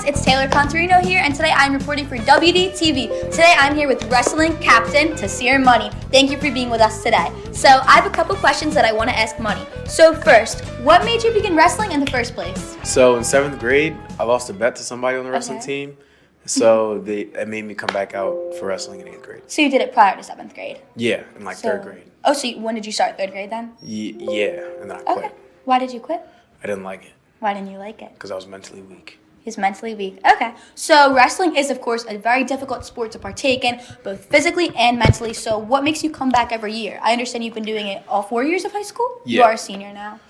it's Taylor Conterino here, and today I'm reporting for WDTV. Today I'm here with wrestling captain Tasir Money. Thank you for being with us today. So I have a couple questions that I want to ask Money. So first, what made you begin wrestling in the first place? So in 7th grade, I lost a bet to somebody on the wrestling team. So it made me come back out for wrestling in 8th grade. So you did it prior to 7th grade? Yeah, in 3rd grade. Oh, so when did you start 3rd grade then? Yeah, and then I quit. Okay. Why did you quit? I didn't like it. Why didn't you like it? Because I was mentally weak. He's mentally weak. Okay. So wrestling is, of course, a very difficult sport to partake in, both physically and mentally. So what makes you come back every year? I understand you've been doing it all 4 years of high school? Yeah. You are a senior now.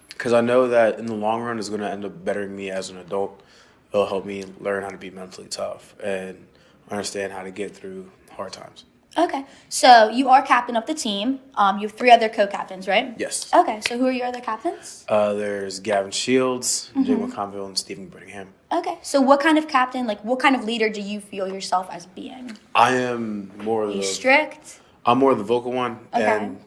Because I know that in the long run, it's going to end up bettering me as an adult. It'll help me learn how to be mentally tough and understand how to get through hard times. Okay. So you are captain of the team. You have 3 other co-captains, right? Yes. Okay. So who are your other captains? There's Gavin Shields, Mocambo, and Stephen Brennan. Okay. So what kind of captain, what kind of leader do you feel yourself as being? I am more of Are you strict? I'm more of the vocal one, Okay. and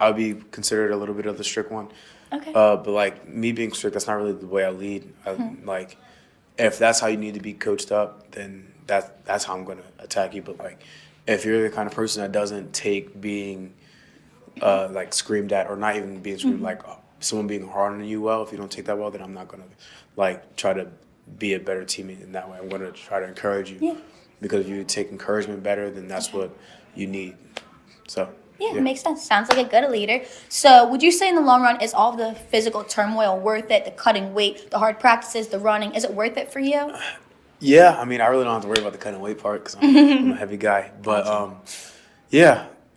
I'll be considered a little bit of the strict one. Okay. But me being strict, that's not really the way I lead. If that's how you need to be coached up, then that's how I'm going to attack you. But if you're the kind of person that doesn't take being screamed at, or not even being screamed, someone being hard on you well, if you don't take that well, then I'm not going to try to be a better teammate in that way. I'm going to try to encourage you. Yeah. Because if you take encouragement better, then that's what you need. So. Yeah, it makes sense. Sounds like a good leader. So would you say in the long run, is all the physical turmoil worth it? The cutting weight, the hard practices, the running, is it worth it for you? Yeah, I really don't have to worry about the cutting weight part because I'm a heavy guy. But,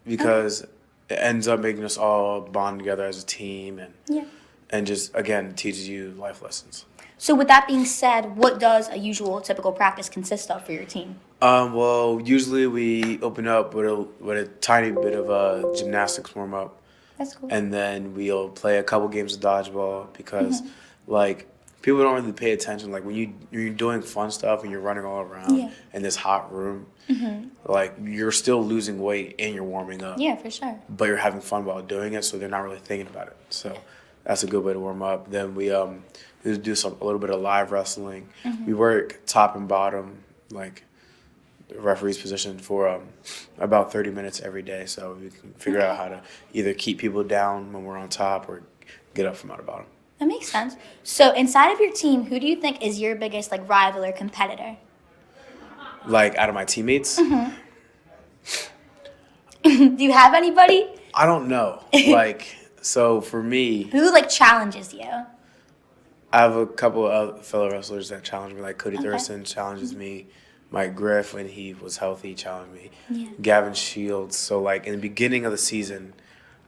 because it ends up making us all bond together as a team and just, again, teaches you life lessons. So with that being said, what does a usual typical practice consist of for your team? Well, usually we open up with a tiny bit of a gymnastics warm up. That's cool. And then we'll play a couple games of dodgeball because, people don't really pay attention. When you're doing fun stuff and you're running all around in this hot room, you're still losing weight and you're warming up. Yeah, for sure. But you're having fun while doing it, so they're not really thinking about it. So that's a good way to warm up. Then we do a little bit of live wrestling. We work top and bottom, the referee's position for about 30 minutes every day, so we can figure out how to either keep people down when we're on top or get up from out of bottom. That makes sense. So inside of your team, who do you think is your biggest rival or competitor? Out of my teammates? Do you have anybody? I don't know. So for me, Who challenges you? I have a couple of fellow wrestlers that challenge me. Cody Thurston challenges me. Mike Griffith, when he was healthy, challenged me. Yeah. Gavin Shields. So in the beginning of the season,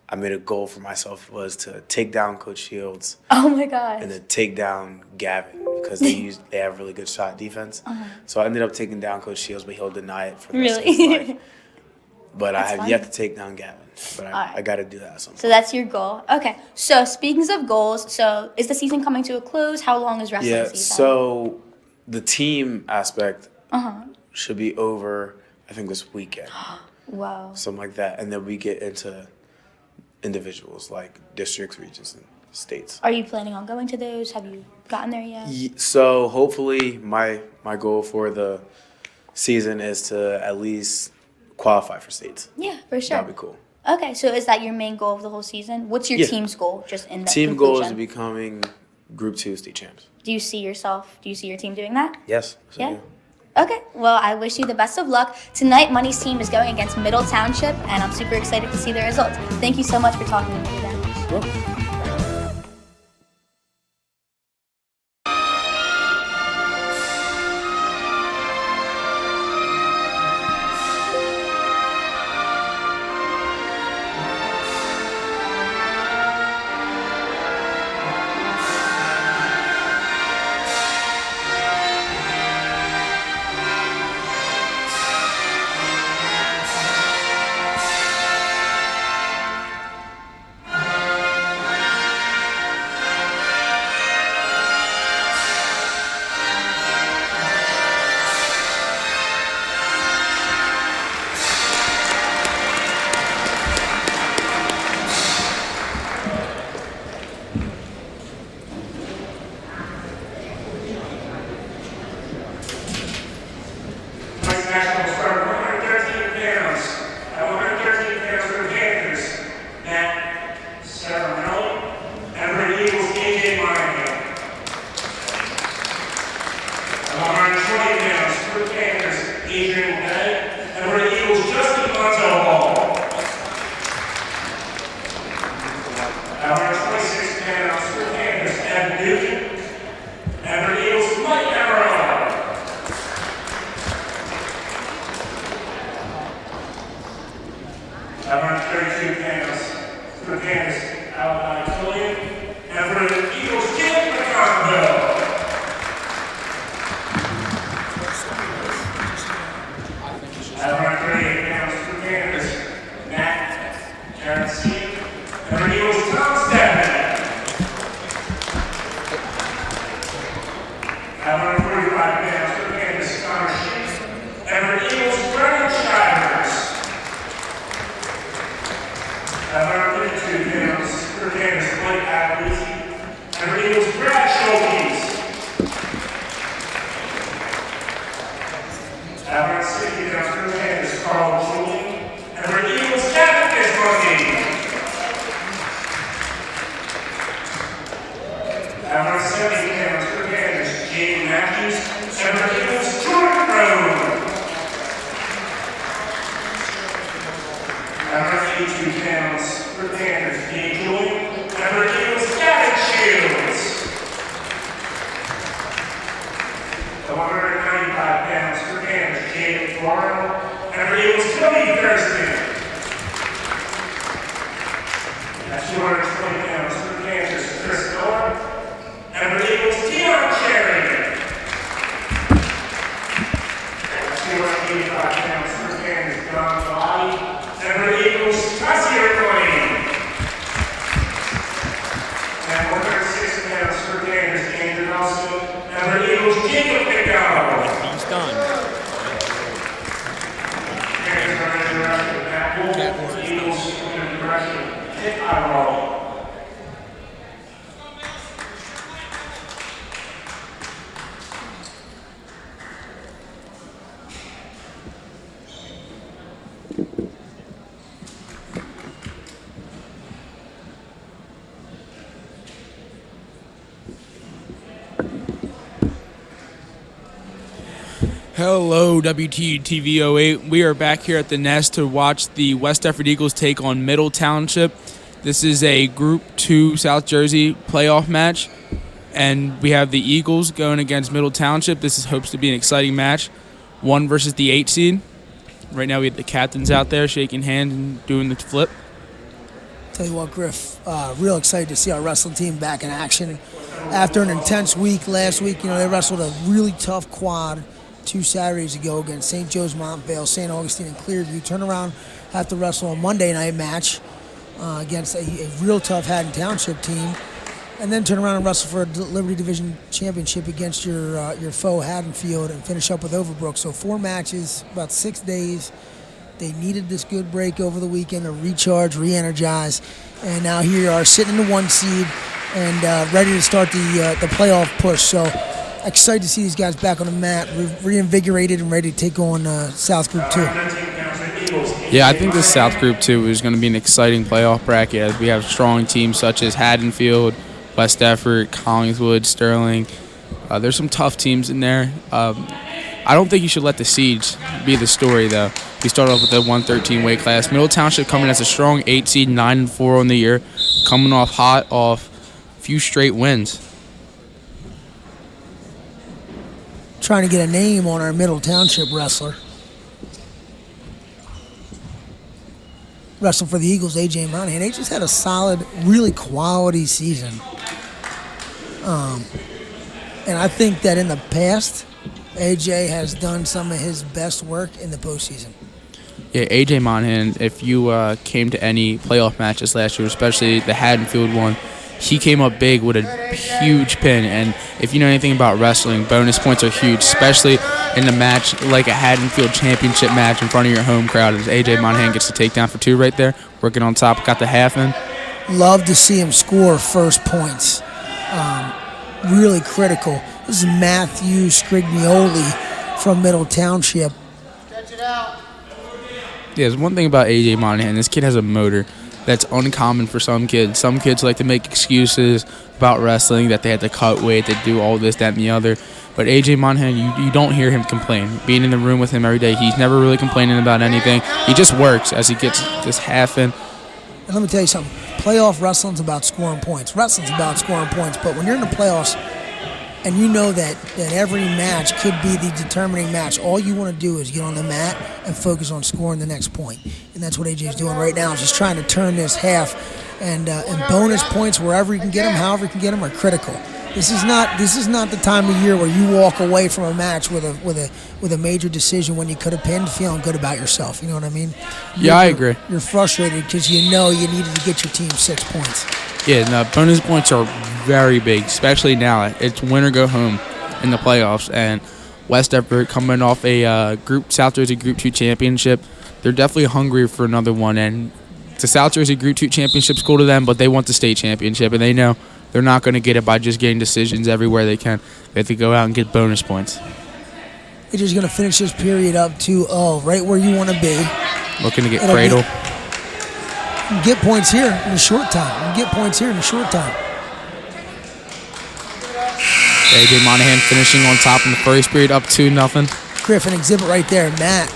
I made a goal for myself was to take down Coach Shields. Oh my gosh. And then take down Gavin because they have really good shot defense. So I ended up taking down Coach Shields, but he'll deny it for the rest of his life. But I have yet to take down Gavin. But I got to do that at some point. So that's your goal. Okay. So speaking of goals, so is the season coming to a close? How long is wrestling season? So the team aspect should be over, I think, this weekend. Wow. Something like that. And then we get into individuals, districts, regions, and states. Are you planning on going to those? Have you gotten there yet? So hopefully my goal for the season is to at least qualify for states. Yeah, for sure. That'd be cool. Okay, so is that your main goal of the whole season? What's your team's goal, just in the team conclusion? goal is becoming Group 2 state champs. Do you see your team doing that? Yes. Yeah. Okay, well, I wish you the best of luck. Tonight, Money's team is going against Middle Township, and I'm super excited to see the results. Thank you so much for talking to me today. Well, Brennan Chivers. At 152 pounds, Schulte. At 160 pounds, Schulte. And for Eagles, Gavin Money. At 170 pounds, Matthews. And for Eagles, Roan. At 182 pounds, for Julie. And for Eagles, Gavin Shields. At 195 pounds, for Morrell. And for Eagles, Cody Thurston. At 220 pounds, for Tasir. And for Eagles, At 285 pounds, for Gavin Money. And for Eagles, Tasir. And 106 pounds, for and for Eagles, He's done. Hello, WTTV 08. We are back here at the Nest to watch the West Effort Eagles take on Middle Township. This is a Group 2 South Jersey playoff match, and we have the Eagles going against Middle Township. This is hopes to be an exciting match. 1 versus the 8 seed. Right now we have the captains out there shaking hands and doing the flip. Tell you what, Griff, real excited to see our wrestling team back in action. After an intense week last week, they wrestled a really tough quad 2 Saturdays ago against St. Joe's Montvale, St. Augustine, and Clearview. Turn around, have to wrestle a Monday night match against a real tough Haddon Township team, and then turn around and wrestle for a Liberty Division Championship against your foe Haddonfield and finish up with Overbrook. So 4 matches, about 6 days. They needed this good break over the weekend to recharge, re-energize, and now here you are sitting in the 1 seed and ready to start the playoff push. So excited to see these guys back on the mat, reinvigorated and ready to take on South Group 2. Yeah, I think this South Group 2 is going to be an exciting playoff bracket as we have strong teams such as Haddonfield, West Effort, Collingswood, Sterling. There's some tough teams in there. I don't think you should let the seeds be the story, though. We start off with the 113 weight class. Middle Township coming as a strong 8 seed, 9-4 on the year, coming off hot off a few straight wins. Trying to get a name on our Middle Township wrestler. Wrestling for the Eagles, AJ Monahan. They just had a solid, really quality season. And I think that in the past, AJ has done some of his best work in the postseason. Yeah, AJ Monahan, if you came to any playoff matches last year, especially the Haddonfield one, he came up big with a huge pin. And if you know anything about wrestling, bonus points are huge, especially in a match like a Haddonfield championship match in front of your home crowd. As AJ Monahan gets the takedown for 2 right there, working on top, got the half in. Love to see him score first points. Really critical. This is Matthew Scrignioli from Middle Township. Yeah, there's one thing about AJ Monahan. This kid has a motor that's uncommon for some kids. Some kids like to make excuses about wrestling, that they had to cut weight, they do all this, that, and the other. But AJ Monahan, you don't hear him complain. Being in the room with him every day, he's never really complaining about anything. He just works as he gets this half in. And let me tell you something. Playoff wrestling's about scoring points. Wrestling's about scoring points. But when you're in the playoffs, and you know that every match could be the determining match. All you want to do is get on the mat and focus on scoring the next point. And that's what AJ's doing right now, is just trying to turn this half. And bonus points, wherever you can get them, however you can get them, are critical. This is not the time of year where you walk away from a match with a major decision when you could have pinned, feeling good about yourself. You know what I mean? I agree. You're frustrated because you know you needed to get your team 6 points. Yeah, no, bonus points are very big, especially now. It's win or go home in the playoffs, and West Everett coming off a South Jersey Group 2 championship. They're definitely hungry for another one, and it's a South Jersey Group 2 championship's cool to them, but they want the state championship, and they know they're not going to get it by just getting decisions everywhere they can. They have to go out and get bonus points. They're just going to finish this period up 2-0, right where you want to be. Looking to get cradle. Get points here in a short time. Get points here in a short time. AJ Monahan finishing on top in the first period, up 2-0. Griffith exhibit right there. Matt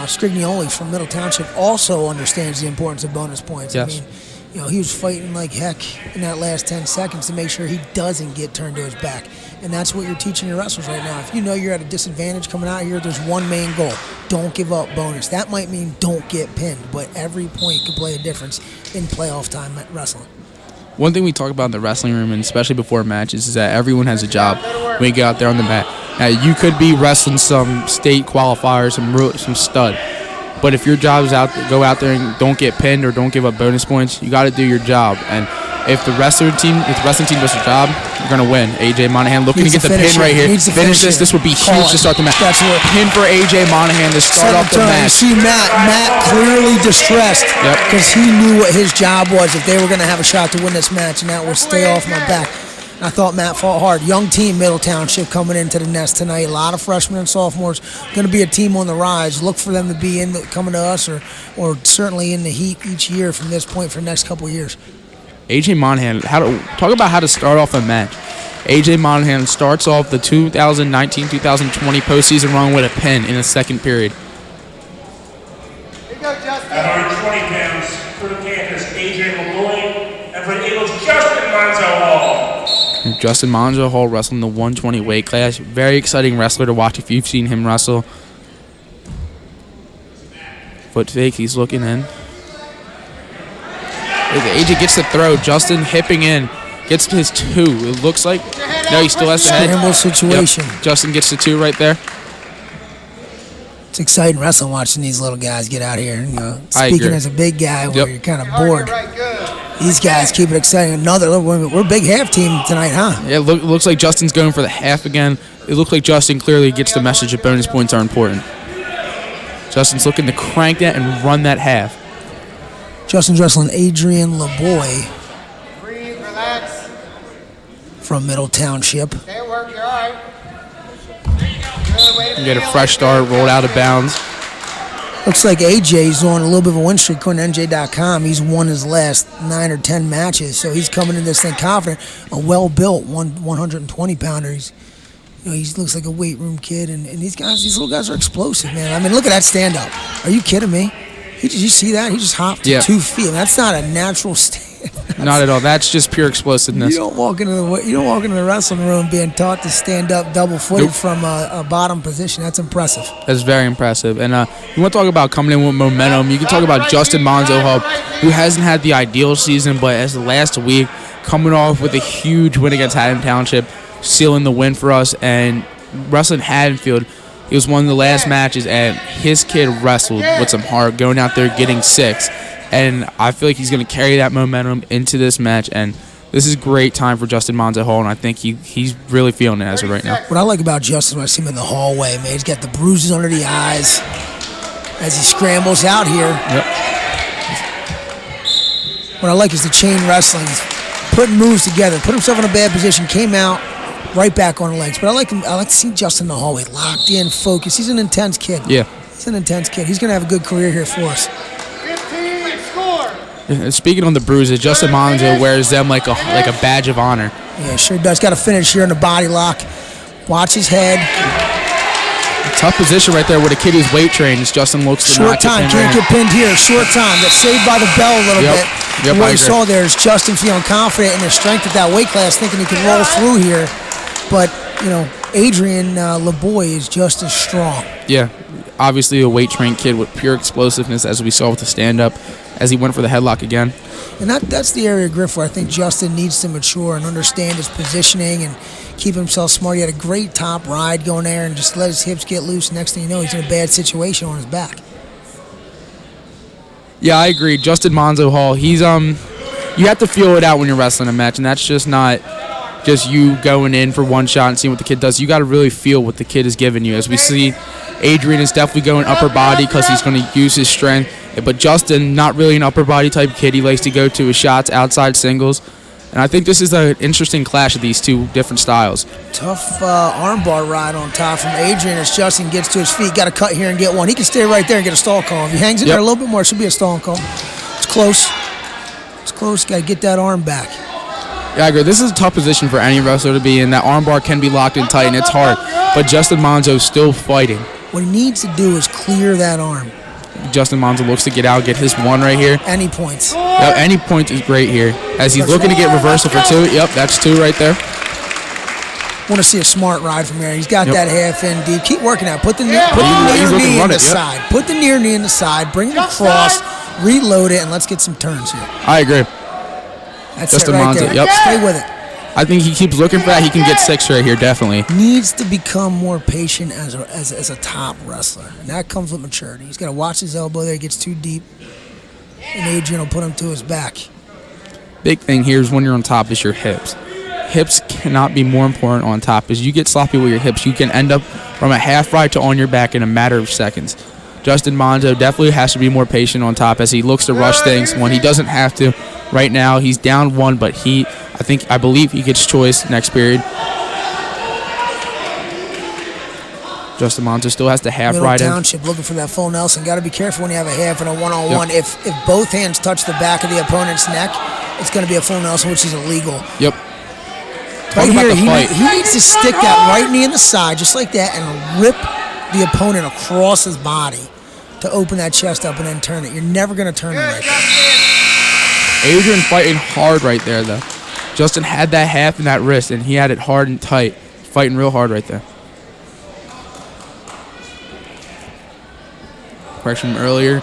Scrignioli from Middle Township also understands the importance of bonus points. Yes. I mean, he was fighting like heck in that last 10 seconds to make sure he doesn't get turned to his back. And that's what you're teaching your wrestlers right now. If you know you're at a disadvantage coming out here, there's one main goal. Don't give up bonus. That might mean don't get pinned, but every point could play a difference in playoff time at wrestling. One thing we talk about in the wrestling room, and especially before matches, is that everyone has a job when you get out there on the mat. Now, you could be wrestling some state qualifiers, some stud. But if your job is go out there and don't get pinned or don't give up bonus points, you got to do your job. And if the wrestling team does their job, you're going to win. AJ Monahan looking to get the pin right here. Finish this. This would be huge to start the match. That's what. Pin for AJ Monahan to start off the match. You see Matt clearly distressed because he knew what his job was if they were going to have a shot to win this match, and that was stay off my back. I thought Matt fought hard. Young team, Middle Township, coming into the nest tonight. A lot of freshmen and sophomores. Going to be a team on the rise. Look for them to be coming to us or certainly in the heat each year from this point for the next couple of years. AJ Monahan, talk about how to start off a match. AJ Monahan starts off the 2019-2020 postseason run with a pin in the second period. At 120 pounds for the Panthers, AJ Malloy, and for the Eagles, Justin Monza Hall. Justin Monza Hall wrestling the 120 weight class. Very exciting wrestler to watch if you've seen him wrestle. Foot fake, he's looking in. AJ gets the throw. Justin hipping in. Gets his 2. It looks like. No, he still has the head. Scramble situation. Yep. Justin gets the 2 right there. It's exciting wrestling watching these little guys get out here. I Speaking agree. as a big guy where you're kind of bored. These guys keep it exciting. We're a big half team tonight, huh? Yeah, looks like Justin's going for the half again. It looks like Justin clearly gets the message that bonus points are important. Justin's looking to crank that and run that half. Justin's wrestling Adrian LeBoy from Middle Township. Okay, work, you're all right. You get a fresh start, rolled out of bounds. Looks like AJ's on a little bit of a win streak according to NJ.com. He's won his last 9 or 10 matches, so he's coming into this thing confident. A well-built 120-pounder. He looks like a weight room kid, and these little guys are explosive, man. I mean, look at that stand-up. Are you kidding me? You see that? He just hopped to 2 feet. That's not a natural stand. Not at all. That's just pure explosiveness. You don't walk into the wrestling room being taught to stand up double-footed from a bottom position. That's impressive. That's very impressive. And you want to talk about coming in with momentum. You can talk about Justin Monzo Hub, who hasn't had the ideal season, but as the last week, coming off with a huge win against Haddon Township, sealing the win for us, and wrestling Haddonfield. It was one of the last matches, and his kid wrestled with some heart, going out there getting 6. And I feel like he's going to carry that momentum into this match. And this is a great time for Justin Monza Hall, and I think he's really feeling it as of right now. What I like about Justin when I see him in the hallway, man, he's got the bruises under the eyes as he scrambles out here. Yep. What I like is the chain wrestling. He's putting moves together, put himself in a bad position, came out, right back on the legs. But I like to see Justin in the hallway, locked in, focused. He's an intense kid. Yeah. He's an intense kid. He's going to have a good career here for us. 15, score. Speaking on the bruises, Justin Monzo wears them like a badge of honor. Yeah, sure does. Got to finish here in the body lock. Watch his head. Tough position right there with a kid who's weight trained. Justin looks to short time, can't get pinned here. Short time. Got saved by the bell a little bit. Yep, what you saw there is Justin feeling confident in his strength at that weight class, thinking he could roll through here. But, Adrian LeBoy is just as strong. Yeah, obviously a weight-trained kid with pure explosiveness, as we saw with the stand-up, as he went for the headlock again. And that's the area of Griff where I think Justin needs to mature and understand his positioning and keep himself smart. He had a great top ride going there and just let his hips get loose. Next thing you know, he's in a bad situation on his back. Yeah, I agree. Justin Monzo Hall, he's you have to feel it out when you're wrestling a match, and that's just not just you going in for one shot and seeing what the kid does. You got to really feel what the kid is giving you. As we see, Adrian is definitely going upper body because he's going to use his strength. But Justin, not really an upper body type kid. He likes to go to his shots outside singles. And I think this is an interesting clash of these two different styles. Tough armbar ride on top from Adrian as Justin gets to his feet. Got to cut here and get one. He can stay right there and get a stall call. If he hangs in there a little bit more, it should be a stall call. It's close. It's close. Got to get that arm back. Yeah, I agree. This is a tough position for any wrestler to be in. That armbar can be locked in tight, and it's hard. But Justin Monzo is still fighting. What he needs to do is clear that arm. Justin Monzo looks to get out, get his one right here. Any points. Yep, any point is great here. As he's looking to get reversal for two. Yep, that's two right there. Want to see a smart ride from here. He's got that half in deep. Keep working at it. Put the near knee in the side. Put the near knee in the side. Bring it across. Reload it, and let's get some turns here. I agree. That's Justin it right Monzo, there. yep. Stay with it. I think he keeps looking for that. He can get six right here, definitely. Needs to become more patient as a top wrestler, and that comes with maturity. He's got to watch his elbow there. He gets too deep, and Adrian will put him to his back. Big thing here is when you're on top is your hips. Hips cannot be more important on top. As you get sloppy with your hips, you can end up from a half ride to on your back in a matter of seconds. Justin Monzo definitely has to be more patient on top as he looks to rush things when he doesn't have to. Right now, he's down one, but I believe he gets choice next period. Justin Monzo still has to half Middle ride in. Township looking for that full Nelson. Got to be careful when you have a half and a one-on-one. Yep. If both hands touch the back of the opponent's neck, it's going to be a full Nelson, which is illegal. Yep. Right here, he needs to stick that right knee in the side, just like that, and rip the opponent across his body to open that chest up and then turn it. You're never going to turn it like that. Adrian fighting hard right there, though. Justin had that half in that wrist, and he had it hard and tight. Fighting real hard right there. Correction from earlier.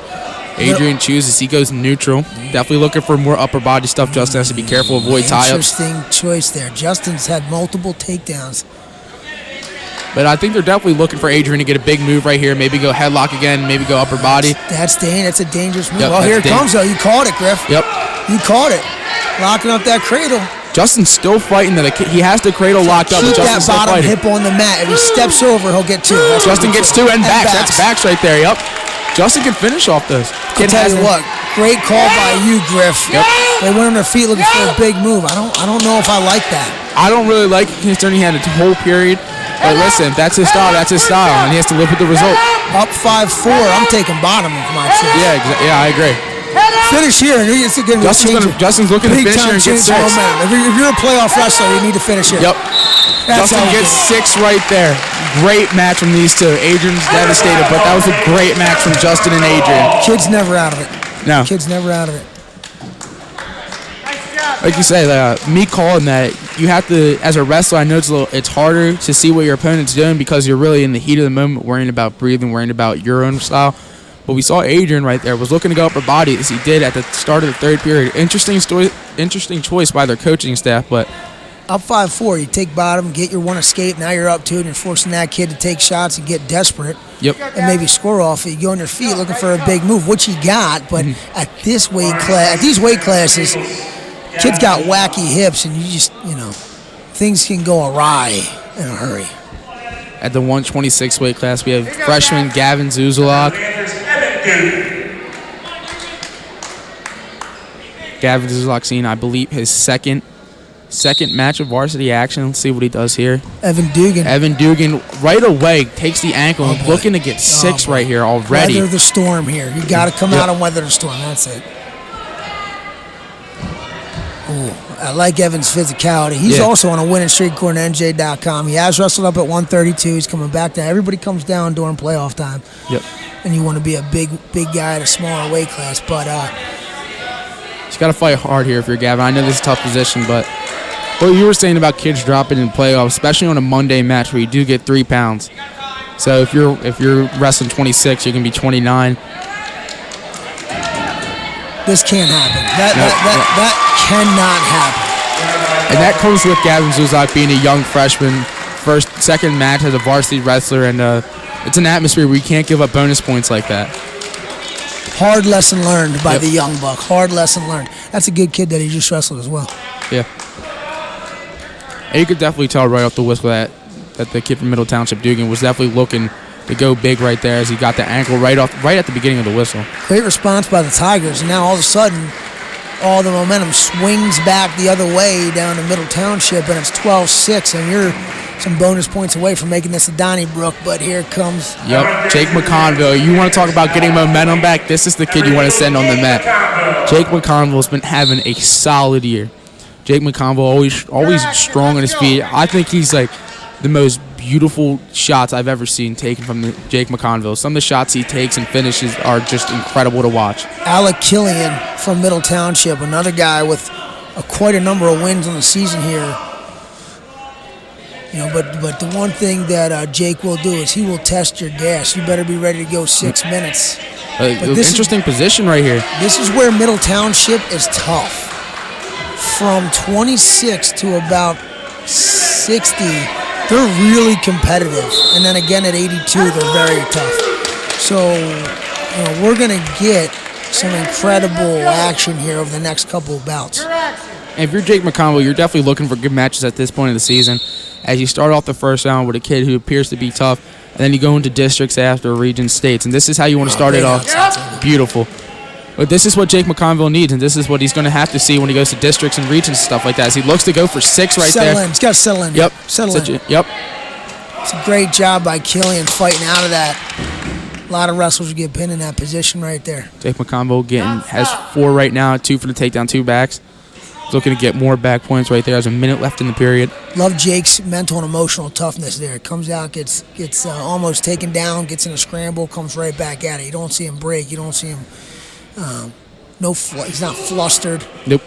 Adrian chooses. He goes neutral. Definitely looking for more upper body stuff. Justin has to be careful, avoid tie-ups. Interesting choice there. Justin's had multiple takedowns. But I think they're definitely looking for Adrian to get a big move right here. Maybe go headlock again. Maybe go upper body. That's a dangerous move. Yep, Here it comes, though. You caught it, Griff. Yep. You caught it. Locking up that cradle. Justin's still fighting. He has the cradle locked up. Keep that Justin's still bottom fighting. hip on the mat. If he steps over, he'll get two. Justin gets two and backs. That's backs right there. Yep. Justin can finish off those. I'll tell you what, great call by you, Griff. Yep. They went on their feet looking for a big move. I don't know if I like that. I don't really like it considering he had a whole period. But listen, that's his style, and he has to live with the result. Up 5-4, I'm taking bottom of my choice. Yeah, I agree. Finish here, and it's going to be Justin's looking to finish here and get six. If you're a playoff wrestler, you need to finish here. Yep. Justin gets six right there. Great match from these two. Adrian's devastated, but that was a great match from Justin and Adrian. Kid's never out of it. No. Kid's never out of it. Like you say, me calling that, you have to, as a wrestler, I know it's harder to see what your opponent's doing because you're really in the heat of the moment, worrying about breathing, worrying about your own style. But we saw Adrian right there was looking to go upper body as he did at the start of the third period. Interesting choice by their coaching staff, but up 5-4, you take bottom, get your one escape. Now you're up two, and you're forcing that kid to take shots and get desperate. Yep. And maybe score off it. You go on your feet looking for a big move, which he got. But at these weight classes, kids got wacky hips, and things can go awry in a hurry. At the 126 weight class, we have freshman Gavin Zula. Gavin Zula seen, I believe, his second match of varsity action. Let's see what he does here. Evan Dugan right away takes the ankle and looking to get six right here already. Weather the storm here. You got to come out and weather the storm. That's it. Ooh, I like Evan's physicality. He's also on a winning streak according to NJ.com. He has wrestled up at 132. He's coming back down. Everybody comes down during playoff time. Yep. And you want to be a big guy at a smaller weight class. But he's got to fight hard here if you're Gavin. I know this is a tough position, but Well, you were saying about kids dropping in playoffs, especially on a Monday match where you do get 3 pounds. So if you're wrestling 26, you can be 29. This can't happen. That cannot happen. And that comes with Gavin Zula being a young freshman, second match as a varsity wrestler, and it's an atmosphere where you can't give up bonus points like that. Hard lesson learned by the young buck. Hard lesson learned. That's a good kid that he just wrestled as well. Yeah. And you could definitely tell right off the whistle that the kid from Middle Township, Dugan, was definitely looking to go big right there as he got the ankle right at the beginning of the whistle. Great response by the Tigers, and now all of a sudden, all the momentum swings back the other way down to Middle Township, and it's 12-6, and you're some bonus points away from making this a Donnybrook, but here comes... Yep, Jake Mocambo. You want to talk about getting momentum back? This is the kid you want to send on the mat. Jake Mocambo's been having a solid year. Jake Mocambo always strong on his feet. I think he's like the most beautiful shots I've ever seen taken from Jake Mocambo. Some of the shots he takes and finishes are just incredible to watch. Alec Killian from Middle Township, another guy with quite a number of wins on the season here. But the one thing that Jake will do is he will test your gas. You better be ready to go 6 minutes. Interesting position right here. This is where Middle Township is tough. From 26 to about 60, they're really competitive. And then again at 82, they're very tough. So we're going to get some incredible action here over the next couple of bouts. And if you're Jake Mocambo, you're definitely looking for good matches at this point of the season. As you start off the first round with a kid who appears to be tough, and then you go into districts after region states. And this is how you want to start it off. Beautiful. But this is what Jake Mocambo needs, and this is what he's going to have to see when he goes to districts and regions and stuff like that. As he looks to go for 6 right there. Settle in. He's got to settle in. Yep. Settle in. Yep. It's a great job by Killian fighting out of that. A lot of wrestlers get pinned in that position right there. Jake Mocambo has 4 right now, 2 for the takedown, 2 backs. He's looking to get more back points right there. There's a minute left in the period. Love Jake's mental and emotional toughness there. Comes out, gets almost taken down, gets in a scramble, comes right back at it. You don't see him break. You don't see him. He's not flustered. Nope.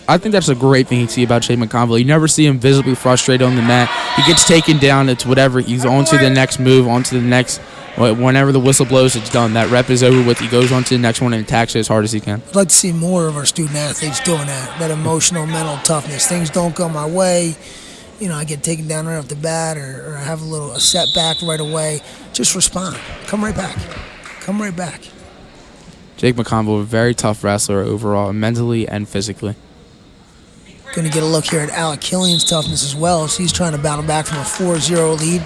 I think that's a great thing you see about Jake Mocambo. You never see him visibly frustrated on the mat. He gets taken down. It's whatever. He's on to the next move, on to the next. Whenever the whistle blows, it's done. That rep is over with. He goes on to the next one and attacks it as hard as he can. I'd like to see more of our student athletes doing that emotional, mental toughness. Things don't go my way. I get taken down right off the bat or I have a setback right away. Just respond. Come right back. Come right back. Jake Mocambo, a very tough wrestler overall, mentally and physically. Going to get a look here at Alec Killian's toughness as well. So he's trying to battle back from a 4-0 lead.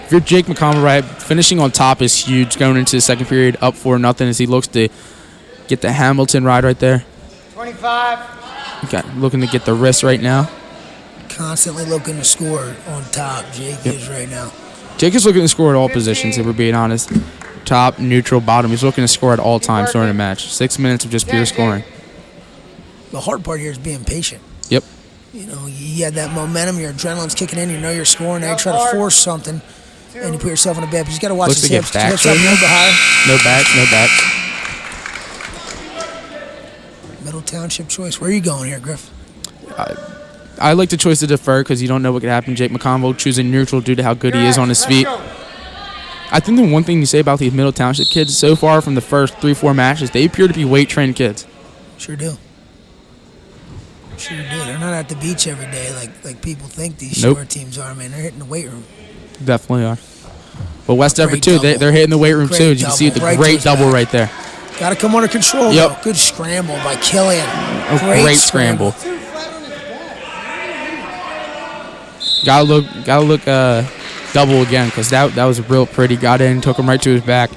If you're Jake Mocambo, right, finishing on top is huge. Going into the second period, up 4-0 as he looks to get the Hamilton ride right there. 25. Looking to get the wrist right now. Constantly looking to score on top, Jake is right now. Jake is looking to score at all positions, if we're being honest. Top, neutral, bottom. He's looking to score at all times during a match. 6 minutes of just pure scoring. The hard part here is being patient. Yep. You had that momentum, your adrenaline's kicking in, you're scoring, now you try to force something, and you put yourself in a bad position. You got to watch his hips. Hips up a little bit higher. No back. Middle Township choice. Where are you going here, Griff? I like the choice to defer because you don't know what could happen. Jake Mocambo choosing neutral due to how good he is on his feet. I think the one thing you say about these Middle Township kids so far from the first 3-4 matches, they appear to be weight-trained kids. Sure do. They're not at the beach every day like people think these short teams are, man. They're hitting the weight room. Definitely are. But West Everett, too, they're hitting the weight room, too. As you can see the great double right there. Got to come under control, though. Good scramble by Killian. Great scramble. Gotta look double again because that was real pretty. Got in, took him right to his back.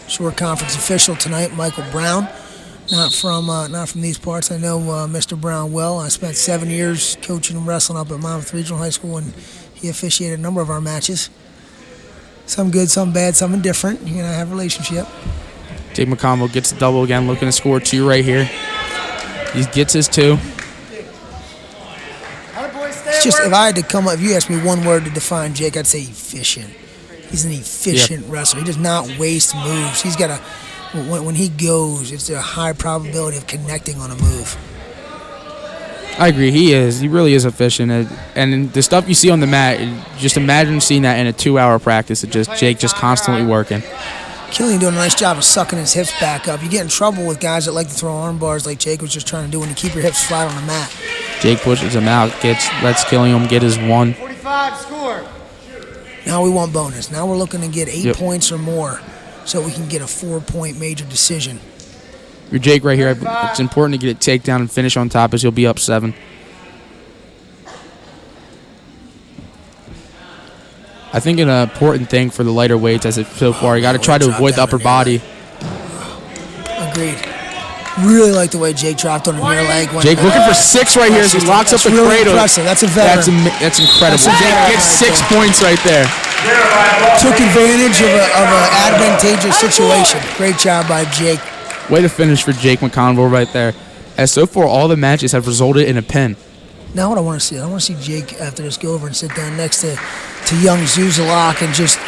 Short conference official tonight, Michael Brown. Not from these parts. I know Mr. Brown well. I spent 7 years coaching and wrestling up at Monmouth Regional High School, and he officiated a number of our matches. Some good, some bad, some indifferent. I have a relationship. Jake Mocambo gets the double again, looking to score 2 right here. He gets his 2. It's just, if I had to come up, if you asked me one word to define Jake, I'd say efficient. He's an efficient wrestler. He does not waste moves. He's got when he goes, it's a high probability of connecting on a move. I agree. He is. He really is efficient. And the stuff you see on the mat, just imagine seeing that in a 2-hour practice. Jake just constantly working. Killian doing a nice job of sucking his hips back up. You get in trouble with guys that like to throw arm bars like Jake was just trying to do when you keep your hips flat on the mat. Jake pushes him out, lets Killian get his 1. 45 score. Now we want bonus. Now we're looking to get 8 points or more so we can get a 4-point major decision. Your Jake right here, it's important to get a takedown and finish on top as you'll be up 7. I think an important thing for the lighter weights as it so far, you got to try to avoid the upper body. Agreed. Really like the way Jake dropped on the near leg. Jake looking for 6 right here as he locks up the really cradle. Impressive. That's a veteran. That's incredible. Jake gets 6 points right there. Took advantage of an advantageous situation. Great job by Jake. Way to finish for Jake Mocambo right there. As so far, all the matches have resulted in a pin. Now what I want to see, I want to see Jake after this go over and sit down next to young Zula and just,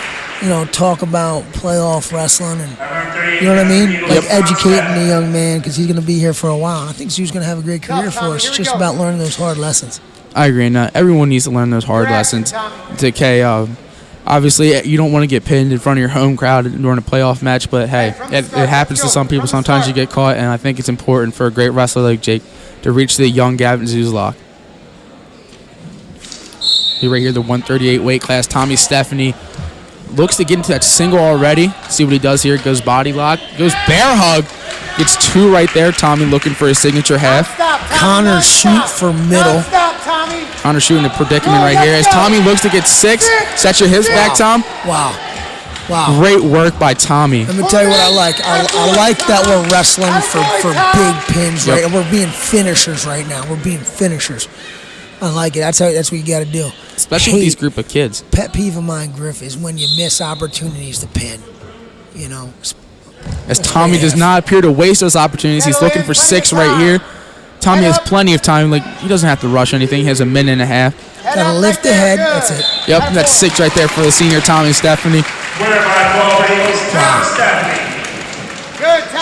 talk about playoff wrestling and, you know what I mean? Like educating the young man because he's going to be here for a while. And I think Zu's going to have a great career for us. It's just about learning those hard lessons. I agree. And everyone needs to learn those hard lessons. To KO. Obviously, you don't want to get pinned in front of your home crowd during a playoff match, but hey, it happens to some people. Sometimes you get caught, and I think it's important for a great wrestler like Jake to reach the young Gavin Zula. Right here, the 138 weight class. Tommy Stephanie looks to get into that single already. See what he does here. Goes body lock. Goes bear hug. Gets 2 right there. Tommy looking for his signature half. Connor shoot for middle. Connor shooting a predicament right here. As Tommy looks to get 6. Set your hips back, Tom. Wow. Great work by Tommy. Let me tell you what I like. I like that we're wrestling for big pins, right? And we're being finishers right now. We're being finishers. I like it. That's what you got to do. Especially with these group of kids. Pet peeve of mine, Griff, is when you miss opportunities to pin. As Tommy does not appear to waste those opportunities. He's looking for 6 right here. Tommy has plenty of time. He doesn't have to rush anything. He has a minute and a half. Got to lift the head. That's it. Yep, that's 6 right there for the senior Tommy Stephanie.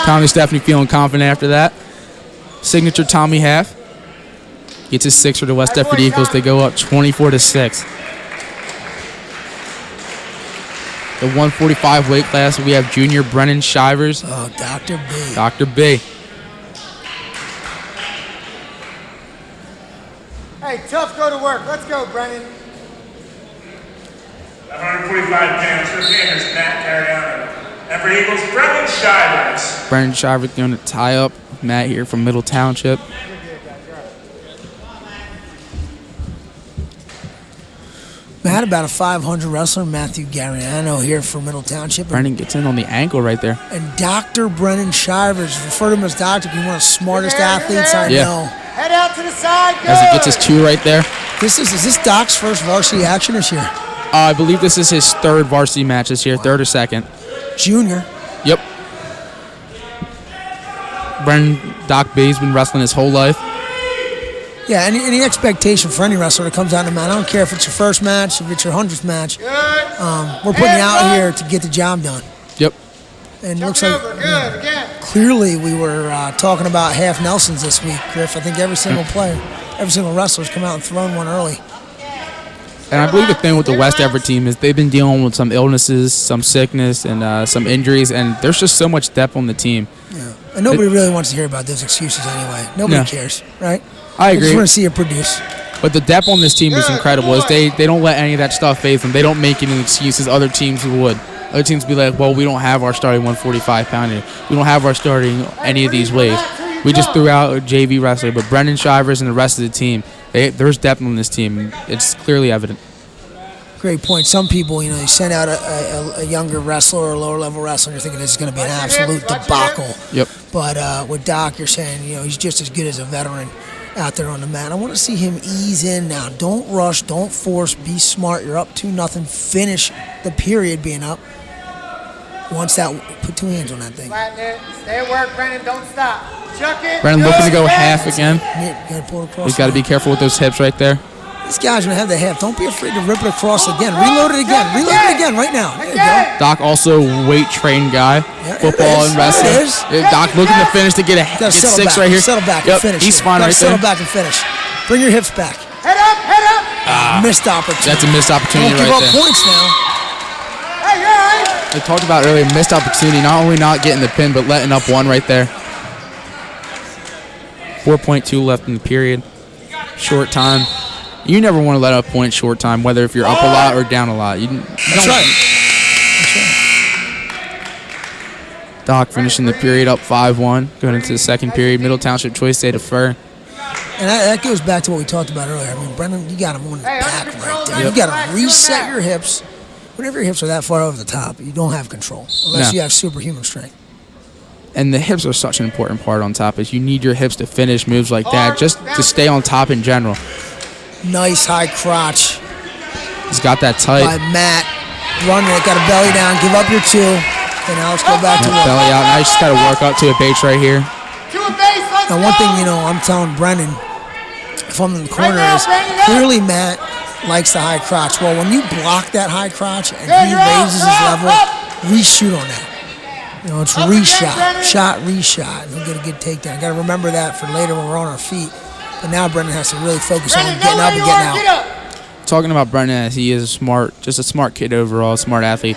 Tommy Stephanie feeling confident after that. Signature Tommy half. Gets his 6 for the West Deptford Eagles. They go up 24-6. The 145 weight class, we have junior Brennan Chivers. Oh, Dr. B. Dr. B. Hey, tough, go to work. Let's go, Brennan. 145 pounds for Panthers, Matt Cariano. And for Eagles, Brennan Chivers. Brennan Chivers going to tie up Matt here from Middle Township. Matt, about a 500 wrestler, Matthew Gariano here for Middle Township. Brennan gets in on the ankle right there. And Dr. Brennan Chivers, refer to him as Doctor, he's one of the smartest athletes I know. Head out to the side, go. As he gets his 2 right there. Is this Doc's first varsity action this year? I believe this is his 3rd varsity match this year, 3rd or 2nd. Junior. Yep. Brennan, Doc B's been wrestling his whole life. Yeah, any expectation for any wrestler that comes out in the mat. I don't care if it's your first match, if it's your 100th match. We're putting you out here to get the job done. Yep. And it looks like clearly we were talking about half Nelsons this week, Griff. I think every single player, every single wrestler's come out and thrown one early. And I believe the thing with the West Everett team is they've been dealing with some illnesses, some sickness, and some injuries, and there's just so much depth on the team. Yeah. And nobody really wants to hear about those excuses anyway. Nobody cares, right? I agree. I just want to see it produce. But the depth on this team is incredible. Is they don't let any of that stuff phase them. They don't make any excuses other teams would. Other teams be like, well, we don't have our starting 145 pounder. We don't have our starting any of these ways. We just threw out a JV wrestler. But Brendan Shivers and the rest of the team, there's depth on this team. It's clearly evident. Great point. Some people, you send out a younger wrestler or a lower level wrestler, and you're thinking this is going to be an absolute debacle. Yep. But with Doc, you're saying, he's just as good as a veteran out there on the mat. I want to see him ease in now. Don't rush. Don't force. Be smart. You're up 2-0. Finish the period being up. Once that, put 2 hands on that thing. Flatten it. Stay at work, Brennan. Don't stop. Chuck it. Brennan looking to go half again. You got to pull it across. He's got to be careful with those hips right there. These guys are going to have the half. Don't be afraid to rip it across again. Reload it again. Reload it again right now. There you go. Doc also weight trained guy. Yeah, football and wrestling. Doc looking to finish to get 6 right here. Settle back and finish. He's fine right there. Settle back and finish. Bring your hips back. Head up, head up. Missed opportunity. That's a missed opportunity Don't give right up there. points now. Hey, you're all right. I talked about earlier, missed opportunity, not only not getting the pin, but letting up one right there. 4.2 left in the period. Short time. You never want to let up points short time, whether if you're up a lot or down a lot. That's right. Doc finishing the period up 5-1, going into the second period. Middle Township Choice State of Fur. And that goes back to what we talked about earlier. I mean, Brennan, you got him on his back right there. Yep. You got to reset your hips. Whenever your hips are that far over the top, you don't have control unless you have superhuman strength. And the hips are such an important part on top. Is you need your hips to finish moves like that, just to stay on top in general. Nice high crotch He's got that tight. by Matt. Running it, got a belly down. Give up your 2. And now let's go back to Belly out. Now you just got to work up to a base right here. To a base, let's Now, go. one thing, I'm telling Brennan, if I'm in the corner, is clearly Matt likes the high crotch. Well, when you block that high crotch and he raises his level, reshoot on that. It's reshot, shot, reshot, and he'll get a good takedown. Got to remember that for later when we're on our feet. But now Brennan has to really focus on getting up and getting out. Talking about Brennan, as he is just a smart kid overall, smart athlete.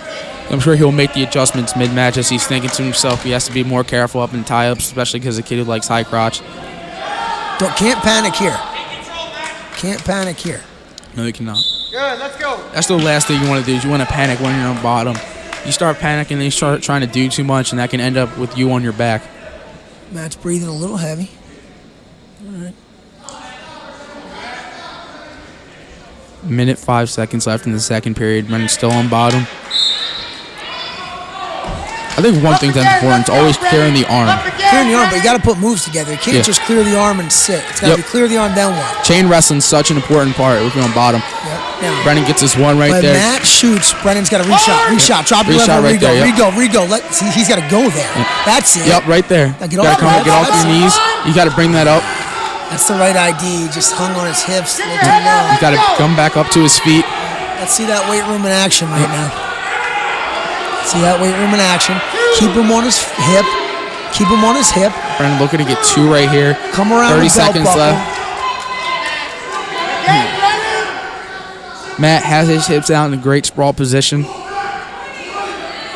I'm sure he'll make the adjustments mid-match as he's thinking to himself he has to be more careful up in tie-ups, especially because a kid who likes high crotch. Can't panic here. Can't panic here. No, you cannot. Good, let's go. That's the last thing you want to do is you want to panic when you're on bottom. You start panicking and you start trying to do too much, and that can end up with you on your back. Matt's breathing a little heavy. All right. Minute 5 seconds left in the second period. Brennan's still on bottom. I think one thing that's important is always clearing the arm. Clearing the arm, but you got to put moves together. You can't just clear the arm and sit. It's got to be clear the arm, then what? Chain wrestling's such an important part if you're on bottom. Yep. Now, Brennan gets his one right when there. Matt shoots, Brennan's got to reshot, drop your Reshot level, right there, yep. rego. He's got to go there. That's it. Yep, right there. Now You gotta get off your knees. You got to bring that up. That's the right ID. He just hung on his hips a little too long. You got to come back up to his feet. Let's see that weight room in action right now. See that weight room in action. Keep him on his hip. Keep him on his hip. Brennan looking to get 2 right here. Come around 30 the belt seconds buckle. left. Matt has his hips out in a great sprawl position.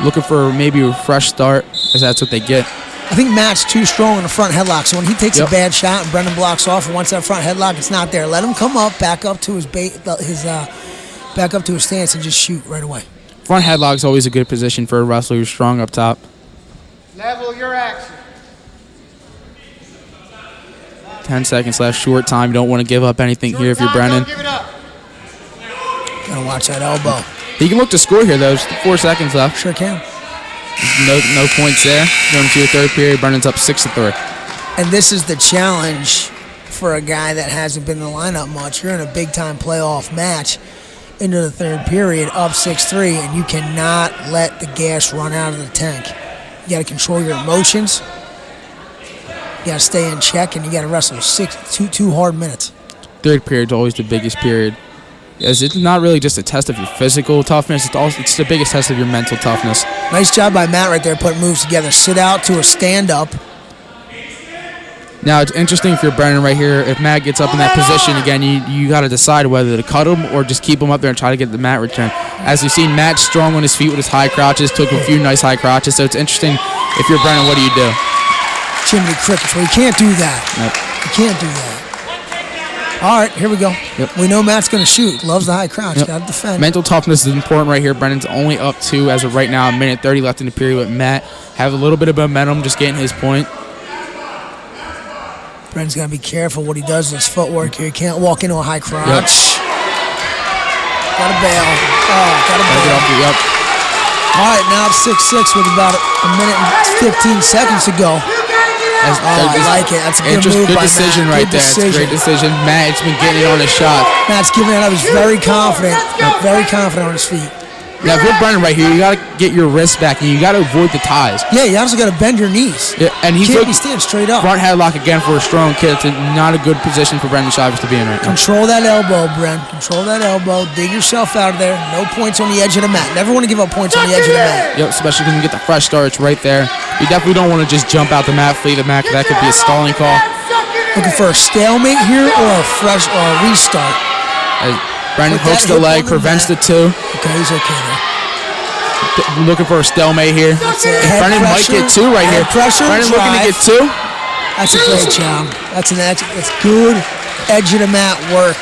Looking for maybe a fresh start, as that's what they get. I think Matt's too strong in the front headlock, so when he takes a bad shot and Brennan blocks off, and once that front headlock, it's not there. Let him come up, back up to his stance, and just shoot right away. Front headlock is always a good position for a wrestler who's strong up top. Level your action. 10 seconds left, short time. Don't want to give up anything here if you're Brennan. Don't give it up. Gotta watch that elbow. He can look to score here, though. 4 seconds left. Sure can. No points there. Going to the third period, Brennan's up 6-3. And this is the challenge for a guy that hasn't been in the lineup much. You're in a big-time playoff match into the third period, up 6-3, and you cannot let the gas run out of the tank. You got to control your emotions. You got to stay in check, and you got to wrestle two hard minutes. Third period's always the biggest period. As it's not really just a test of your physical toughness, it's the biggest test of your mental toughness. Nice job by Matt right there putting moves together. Sit out to a stand-up. Now, it's interesting if you're Brennan right here. If Matt gets up in that position again, you got to decide whether to cut him or just keep him up there and try to get the mat return. As you've seen, Matt's strong on his feet with his high crotches, took a few nice high crotches. So it's interesting if you're Brennan, what do you do? Jiminy Crickets, well, you can't do that. Yep. You can't do that. All right, here we go. Yep. We know Matt's going to shoot. Loves the high crouch. Yep. Got to defend. Mental toughness is important right here. Brennan's only up 2 as of right now. 1:30 left in the period with Matt. Have a little bit of momentum, just getting his point. Brennan's got to be careful what he does with his footwork here. He can't walk into a high crotch. Yep. Got to bail. Got to bail. Yep. All right, now it's 6-6 with about a minute and 15 seconds to go. I like it. That's a good move good by decision Matt. right there. It's a great decision. Matt's been getting it on his shot. Matt's giving it up. He's very confident. Very confident on his feet. Now, if you're Brennan right here, you got to get your wrists back, and you got to avoid the ties. Yeah, you also got to bend your knees. Yeah, and he's can't be standing straight up. Front headlock again for a strong kid. It's not a good position for Brennan Chivers to be in right now. Control that elbow, Bren. Control that elbow. Dig yourself out of there. No points on the edge of the mat. Never want to give up points on the edge of the mat. Yep, especially when you get the fresh start. It's right there. You definitely don't want to just jump out the mat, flee the mat, because that could be a stalling call. Looking for a stalemate here or a fresh or a restart. Brennan Put hooks that the hip leg, on the prevents the mat. 2. Okay, he's okay there. Looking for a stalemate here. Head Brennan might pressure, get 2 right head here. pressure, Brennan looking to drive. get 2. That's a great job. That's good edge of the mat work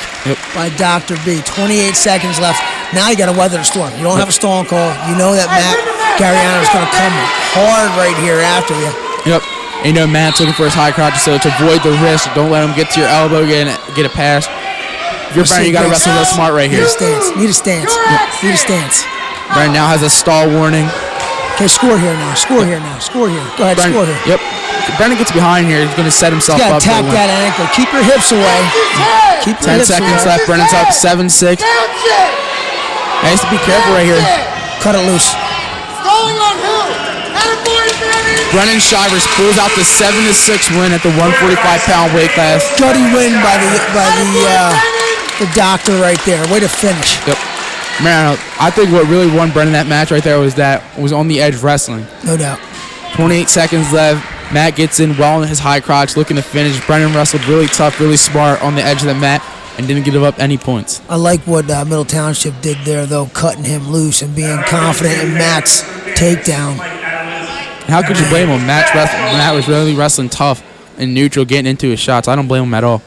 by Dr. B. 28 seconds left. Now you got to weather the storm. You don't have a stalling call. You know that Matt Gariano's going to come hard right here after you. Yep. And you know Matt's looking for his high crotch, so to avoid the risk, don't let him get to your elbow, get a pass. If you're Brennan, you got to wrestle real smart right here. Need a stance. Need a stance. Brennan now has a stall warning. Okay, score here now. Score here. Go ahead, Brennan, score here. Yep. If Brennan gets behind here, he's going to set himself He's got up. to tap that ankle. Keep your hips away. Keep your 10 hips seconds away. left. Brennan's up 7-6. He has to be careful right here. Cut it loose. Stalling on who? Attaboy, Brennan! Brennan Chivers pulls out the 7-6 win at the 145-pound weight class. Gutty win by the doctor right there. Way to finish. Yep. Man, I think what really won Brennan that match right there was on the edge wrestling. No doubt. 28 seconds left. Matt gets in well on his high crotch, looking to finish. Brennan wrestled really tough, really smart on the edge of the mat, and didn't give up any points. I like what Middle Township did there, though, cutting him loose and being confident in Matt's takedown. How could you blame him? Matt was really wrestling tough and neutral, getting into his shots. I don't blame him at all.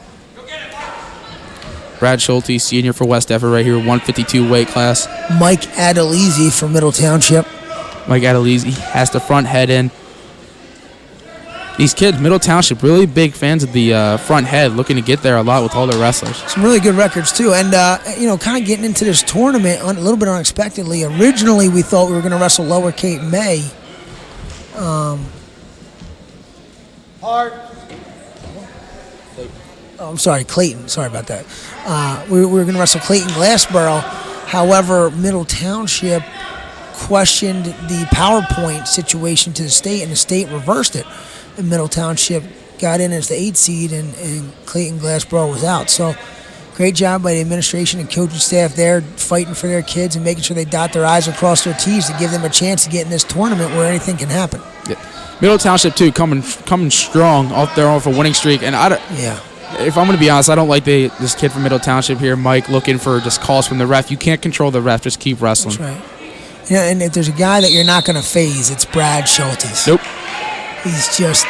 Brad Schulte, senior for West Effort right here, 152 weight class. Mike Adelizi from Middle Township. Mike Adelizi has the front head in. These kids, Middle Township, really big fans of the front head, looking to get there a lot with all their wrestlers. Some really good records, too. And, kind of getting into this tournament a little bit unexpectedly. Originally, we thought we were going to wrestle Lower Cape May. Hard. Oh, I'm sorry, Clayton. Sorry about that. We were going to wrestle Clayton Glassboro. However, Middle Township questioned the PowerPoint situation to the state, and the state reversed it. And Middle Township got in as the 8th seed, and Clayton Glassboro was out. So, great job by the administration and coaching staff there, fighting for their kids and making sure they dot their I's and cross their T's to give them a chance to get in this tournament where anything can happen. Yeah. Middle Township, too, coming strong off their off a winning streak. And if I'm going to be honest, I don't like this kid from Middle Township here, Mike, looking for just calls from the ref. You can't control the ref. Just keep wrestling. That's right. Yeah, and if there's a guy that you're not going to phase, it's Brad Schulte. Nope. He's just,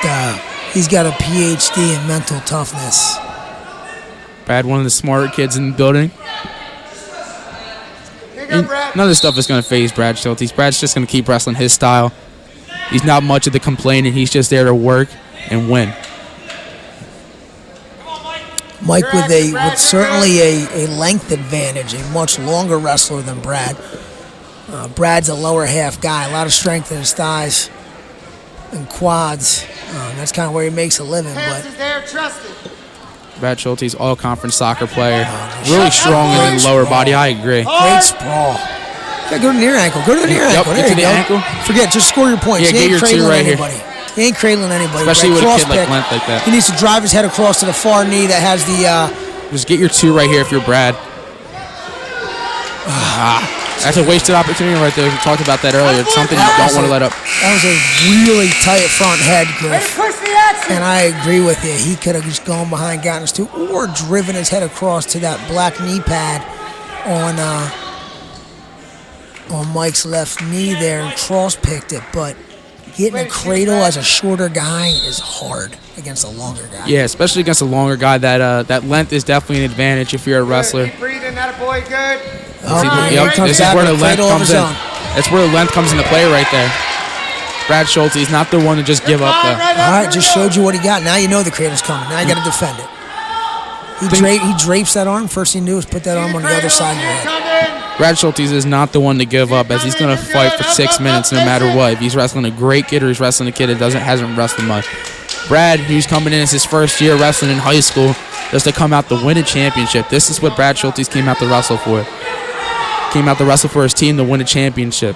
he's got a PhD in mental toughness. Brad, one of the smarter kids in the building. None of this stuff is going to phase Brad Schulte. Brad's just going to keep wrestling his style. He's not much of the complaining. He's just there to work and win. Mike with certainly a length advantage, a much longer wrestler than Brad. Brad's a lower half guy, a lot of strength in his thighs and quads. That's kind of where he makes a living. Pass But is there, trusted. Brad Schulte's all-conference soccer player. Really strong in the lower body. I agree. great sprawl. Yeah, go to the near ankle. Go to the near ankle. Get There to you the go. ankle. Forget, just score your points. Yeah, He get ain't your two cradling right here. anybody. He ain't cradling anybody. Especially Right, with a cross kid like pick. length like that. He needs to drive his head across to the far knee that has the Just get your 2 right here if you're Brad. That's a wasted opportunity right there. We talked about that earlier. It's something you don't want to let up. That was a really tight front head, Griff. Push the action. And I agree with you. He could have just gone behind, gotten us 2, or driven his head across to that black knee pad on Mike's left knee there and cross-picked it. But getting a cradle as a shorter guy is hard against a longer guy. Yeah, especially against a longer guy. That length is definitely an advantage if you're a wrestler. Keep breathing, attaboy, good. This is where the length comes in. That's where the length comes into play right there. Brad Schulte, he's not the one to just give up there. All right, just showed you what he got. Now you know the cradle's coming. Now you got to defend it. He drapes that arm. First thing he knew was put that arm on the other side of your head. Brad Schulte is not the one to give up, as he's going to fight for 6 minutes no matter what. If he's wrestling a great kid or he's wrestling a kid that hasn't wrestled much. Brad, who's coming in as his first year wrestling in high school, just to come out to win a championship. This is what Brad Schulte came out to wrestle for. Came out to wrestle for his team to win a championship.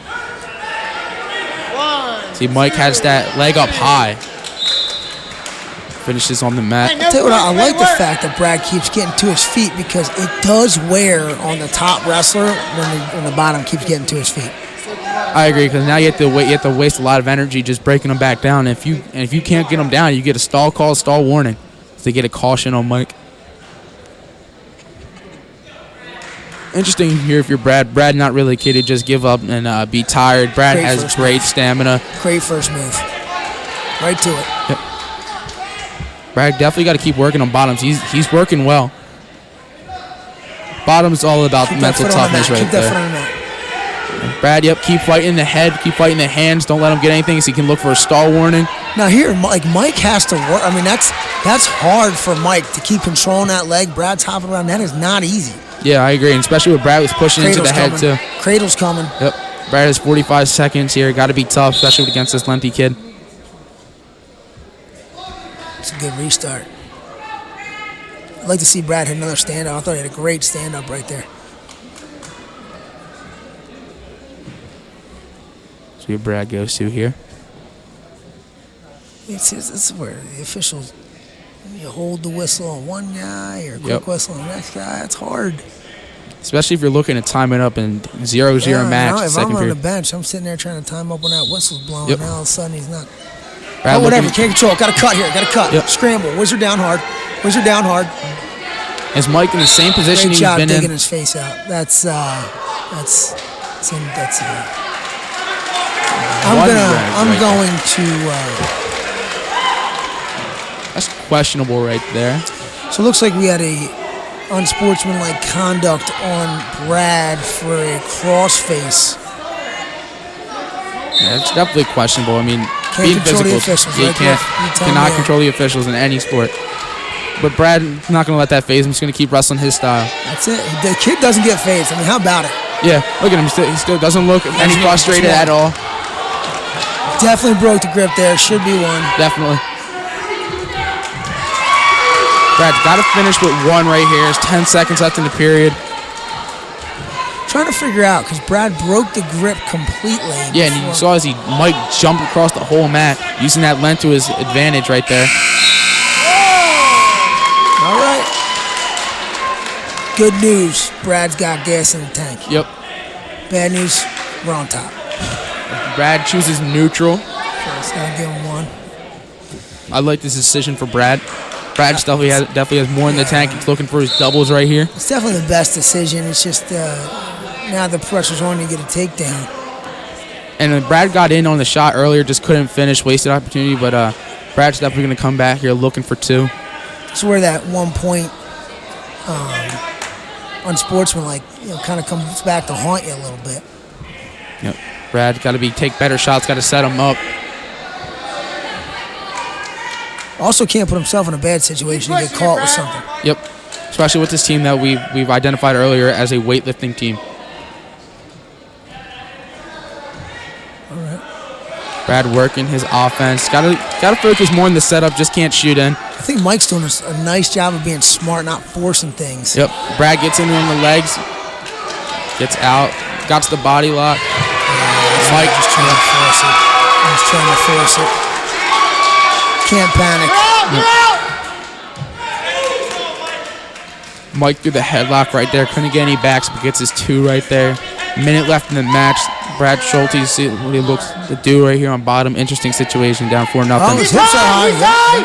See, Mike has that leg up high. Finishes on the mat. I'll tell you what, I like the fact that Brad keeps getting to his feet because it does wear on the top wrestler when the bottom keeps getting to his feet. I agree, because now you have to waste a lot of energy just breaking them back down. If you can't get them down, you get a stall call, stall warning. They get a caution on Mike. Interesting here if you're Brad. Brad not really a kid to just give up and be tired. Brad has great stamina. Great first move. Right to it. Yep. Brad definitely got to keep working on bottoms. He's working well. Bottom's all about mental toughness right there. Keep that foot on the mat. Brad, yep, keep fighting the head, keep fighting the hands. Don't let him get anything so he can look for a stall warning. Now here, Mike has to work. I mean, that's hard for Mike to keep controlling that leg. Brad's hopping around. That is not easy. Yeah, I agree, and especially with Brad was pushing into the head too. Cradle's coming. Yep. Brad has 45 seconds here. Got to be tough, especially against this lengthy kid. It's a good restart. I'd like to see Brad hit another stand-up. I thought he had a great stand-up right there. See where Brad goes to here. It's where the officials, you hold the whistle on one guy or quick whistle on the next guy. It's hard. Especially if you're looking to time it up in 0-0 match. Now, if second I'm on period. the bench, I'm sitting there trying to time up when that whistle's blowing. Yep. Now all of a sudden he's not. Brad Whatever, can't control. Got to cut here. Got to cut. Yep. Scramble. Wizard down hard. Wizard down hard. Is Mike in the same position Great he's job been digging in? his face out. I'm going to. That's questionable right there. So it looks like we had a unsportsmanlike conduct on Brad for a crossface. Yeah, it's definitely questionable. I mean, Can't being control physical, the officials, you right, can't, Griff? You tell cannot me. control the officials in any sport. But Brad not going to let that phase him. He's going to keep wrestling his style. That's it. The kid doesn't get phased. I mean, how about it? Yeah, look at him. He still doesn't look any frustrated at all. Definitely broke the grip there. Should be one. Definitely. Brad's got to finish with one right here. There's 10 seconds left in the period. Trying to figure out because Brad broke the grip completely. Yeah, and you saw as Mike jumped across the whole mat, using that length to his advantage right there. All right. Good news. Brad's got gas in the tank. Yep. Bad news. We're on top. Brad chooses neutral. Let's gotta give him one. I like this decision for Brad. Brad definitely has more in the tank. He's looking for his doubles right here. It's definitely the best decision. It's just now the pressure's on to get a takedown. And when Brad got in on the shot earlier, just couldn't finish, wasted opportunity. But Brad's definitely going to come back here looking for two. It's where that 1 point unsportsmanlike kind of comes back to haunt you a little bit. Yep. Brad's got to take better shots, got to set him up. Also can't put himself in a bad situation to get caught with something. Yep. Especially with this team that we've identified earlier as a weightlifting team. All right. Brad working his offense. Got to focus more on the setup. Just can't shoot in. I think Mike's doing a nice job of being smart, not forcing things. Yep. Brad gets in on the legs. Gets out. Got the body lock. Mike just trying to force it. He's trying to force it. Can't panic. Mike threw the headlock right there. Couldn't get any backs, but gets his two right there. Minute left in the match. Brad Schulte, see what he looks to do right here on bottom. Interesting situation, down 4-0. Oh, his hips are high.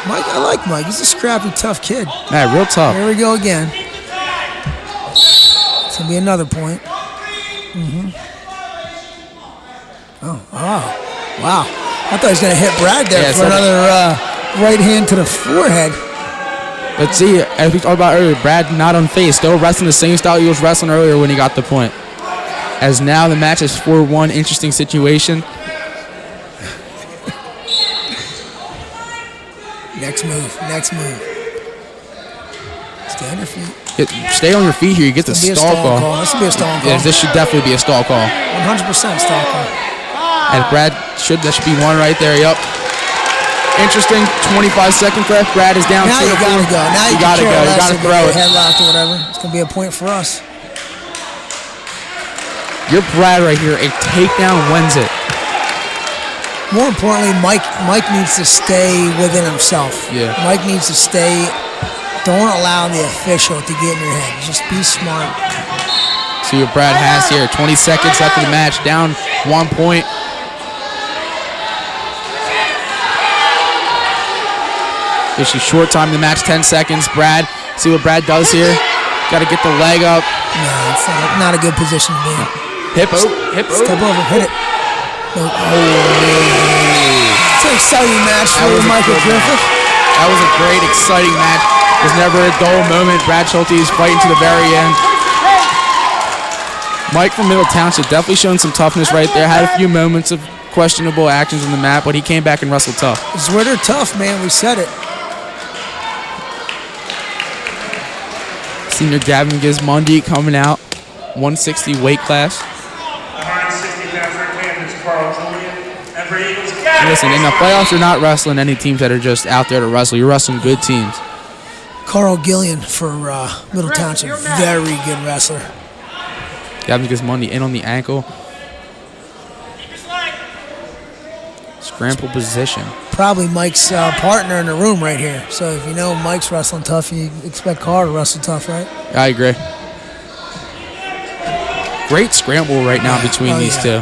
Mike, I like Mike. He's a scrappy, tough kid. Yeah, real tough. Here we go again. It's going to be another point. Oh, wow. I thought he was going to hit Brad there for another right hand to the forehead. Let's see, as we talked about earlier, Brad not unfazed, still wrestling the same style he was wrestling earlier when he got the point. As now the match is 4-1, interesting situation. Next move. Stay on your feet. Stay on your feet here, you get the stall call. This should be a stall call. Yes, this should definitely be a stall call. 100% stall call. And Brad, that should be one right there, yep. Interesting, 25-second left. Brad is down. Now you gotta go. Now you gotta go. You gotta throw it. Headlock or whatever. It's gonna be a point for us. Your Brad right here, a takedown wins it. More importantly, Mike needs to stay within himself. Yeah. Mike needs to stay. Don't allow the official to get in your head. Just be smart. See what Brad has here. 20 seconds left in the match. Down 1 point. There's a short time in the match, 10 seconds. Brad, see what Brad does here. Got to get the leg up. No, it's not a good position to be in. Hips. Step over, hit it. Nope. It's an exciting match for Michael Griffith. That was a great, exciting match. There's never a dull moment. Brad Schulte is fighting to the very end. Mike from Middle Township definitely showing some toughness right there. Had a few moments of questionable actions on the mat, but he came back and wrestled tough. It's where they're tough, man. We said it. Senior Gavin Money coming out, 160 weight class. 160 pounds for Kansas, Carl Julian. And for Eagles, Gavin. Listen, in the playoffs, you're not wrestling any teams that are just out there to wrestle. You're wrestling good teams. Carl Gillian for Middle Township, very good wrestler. Gavin Money in on the ankle. Scramble position. Probably Mike's partner in the room right here. So if you know Mike's wrestling tough, you expect Carl to wrestle tough, right? I agree. Great scramble right now between these two.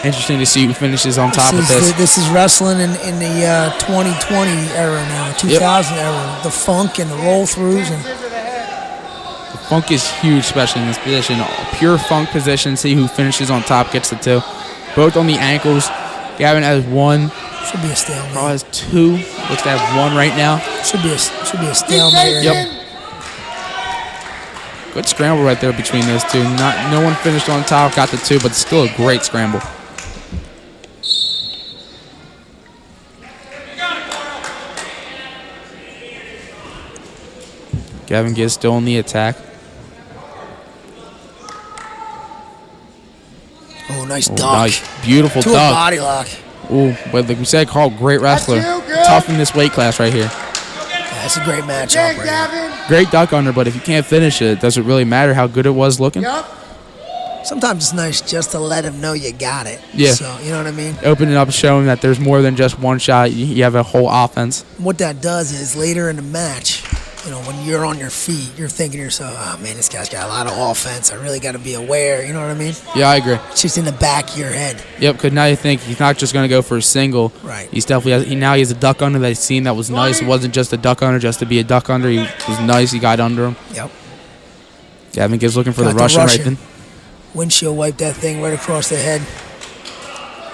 Interesting to see who finishes on top of this. This is wrestling in the 2020 era now, 2000 era. The funk and the roll-throughs. And the funk is huge, especially in this position. Pure funk position. See who finishes on top, gets the two. Both on the ankles. Gavin has one. Should be a stalemate. Carl has two. Looks to have one right now. Should be a stalemate. Yep. Good scramble right there between those two. No one finished on top, got the two, but still a great scramble. Gavin Giz still on the attack. Oh, nice duck. Nice, beautiful to duck. A body lock. Ooh, but like we said, Carl, great wrestler. Tough in this weight class right here. Yeah, it's a great matchup right now. Great duck under, but if you can't finish it, does it really matter how good it was looking? Sometimes it's nice just to let him know you got it. Yeah. So, you know what I mean? Opening up, showing that there's more than just one shot. You have a whole offense. What that does is later in the match, you know, when you're on your feet, you're thinking to yourself, oh, man, this guy's got a lot of offense. I really got to be aware. You know what I mean? Yeah, I agree. It's just in the back of your head. Yep, because now you think he's not just going to go for a single. Right. He's definitely now he has a duck under that he's seen that was nice. It wasn't just a duck under just to be a duck under. He was nice. He got under him. Yep. Gavin Gibbs looking for the Russian right then. Windshield wipe that thing right across the head.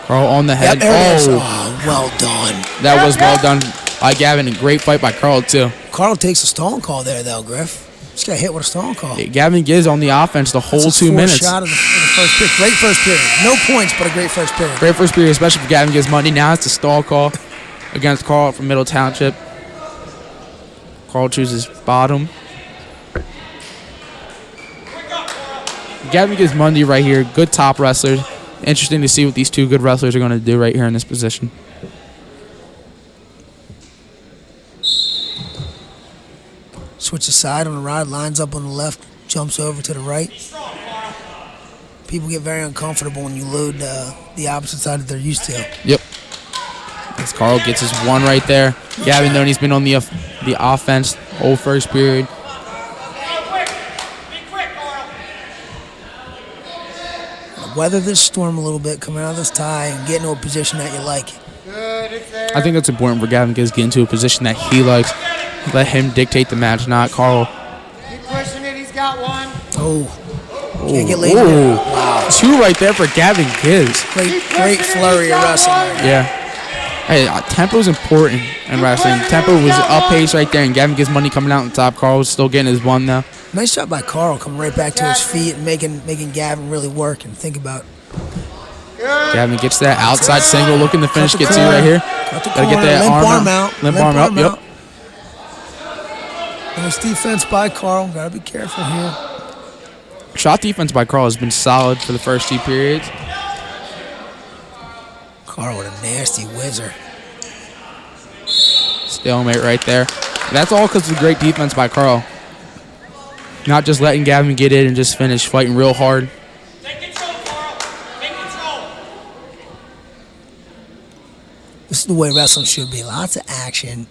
Carl on the head. Yep, oh, well done. That was well done by Gavin. A great fight by Carl, too. Carl takes a stalling call there, though, Griff. Just got hit with a stalling call. Yeah, Gavin Giz on the offense the whole 2 minutes. Shot of the first period. Great first period. No points, but a great first period. Great first period, especially for Gavin Giz Money. Now it's a stall call against Carl from Middle Township. Carl chooses bottom. Gavin Giz Money right here. Good top wrestlers. Interesting to see what these two good wrestlers are going to do right here in this position. Switches side on the right, lines up on the left, jumps over to the right. People get very uncomfortable when you load the opposite side that they're used to. Yep. As Carl gets his one right there. Gavin, though, he's been on the offense whole first period. Weather this storm a little bit, coming out of this tie and get into a position that you like. I think that's important for Gavin Giz to get into a position that he likes. Let him dictate the match, not Carl. Keep pushing it. He's got one. Oh. Can't get lazy. Wow. Two right there for Gavin Giz. Great flurry of wrestling. Yeah. Hey, tempo's important in wrestling. Tempo was up pace right there, and Gavin Giz Money coming out on top. Carl was still getting his one now. Nice job by Carl coming right back to his feet and making Gavin really work and think about it. Gavin gets that outside single, looking to finish, gets you right here. Gotta get that arm out. Limp arm out, yep. Nice defense by Carl. Gotta be careful here. Shot defense by Carl has been solid for the first 2 periods. Carl with a nasty whizzer. Stalemate right there. That's all because of the great defense by Carl. Not just letting Gavin get in and just finish, fighting real hard. Take control, Carl. Take control. This is the way wrestling should be. Lots of action.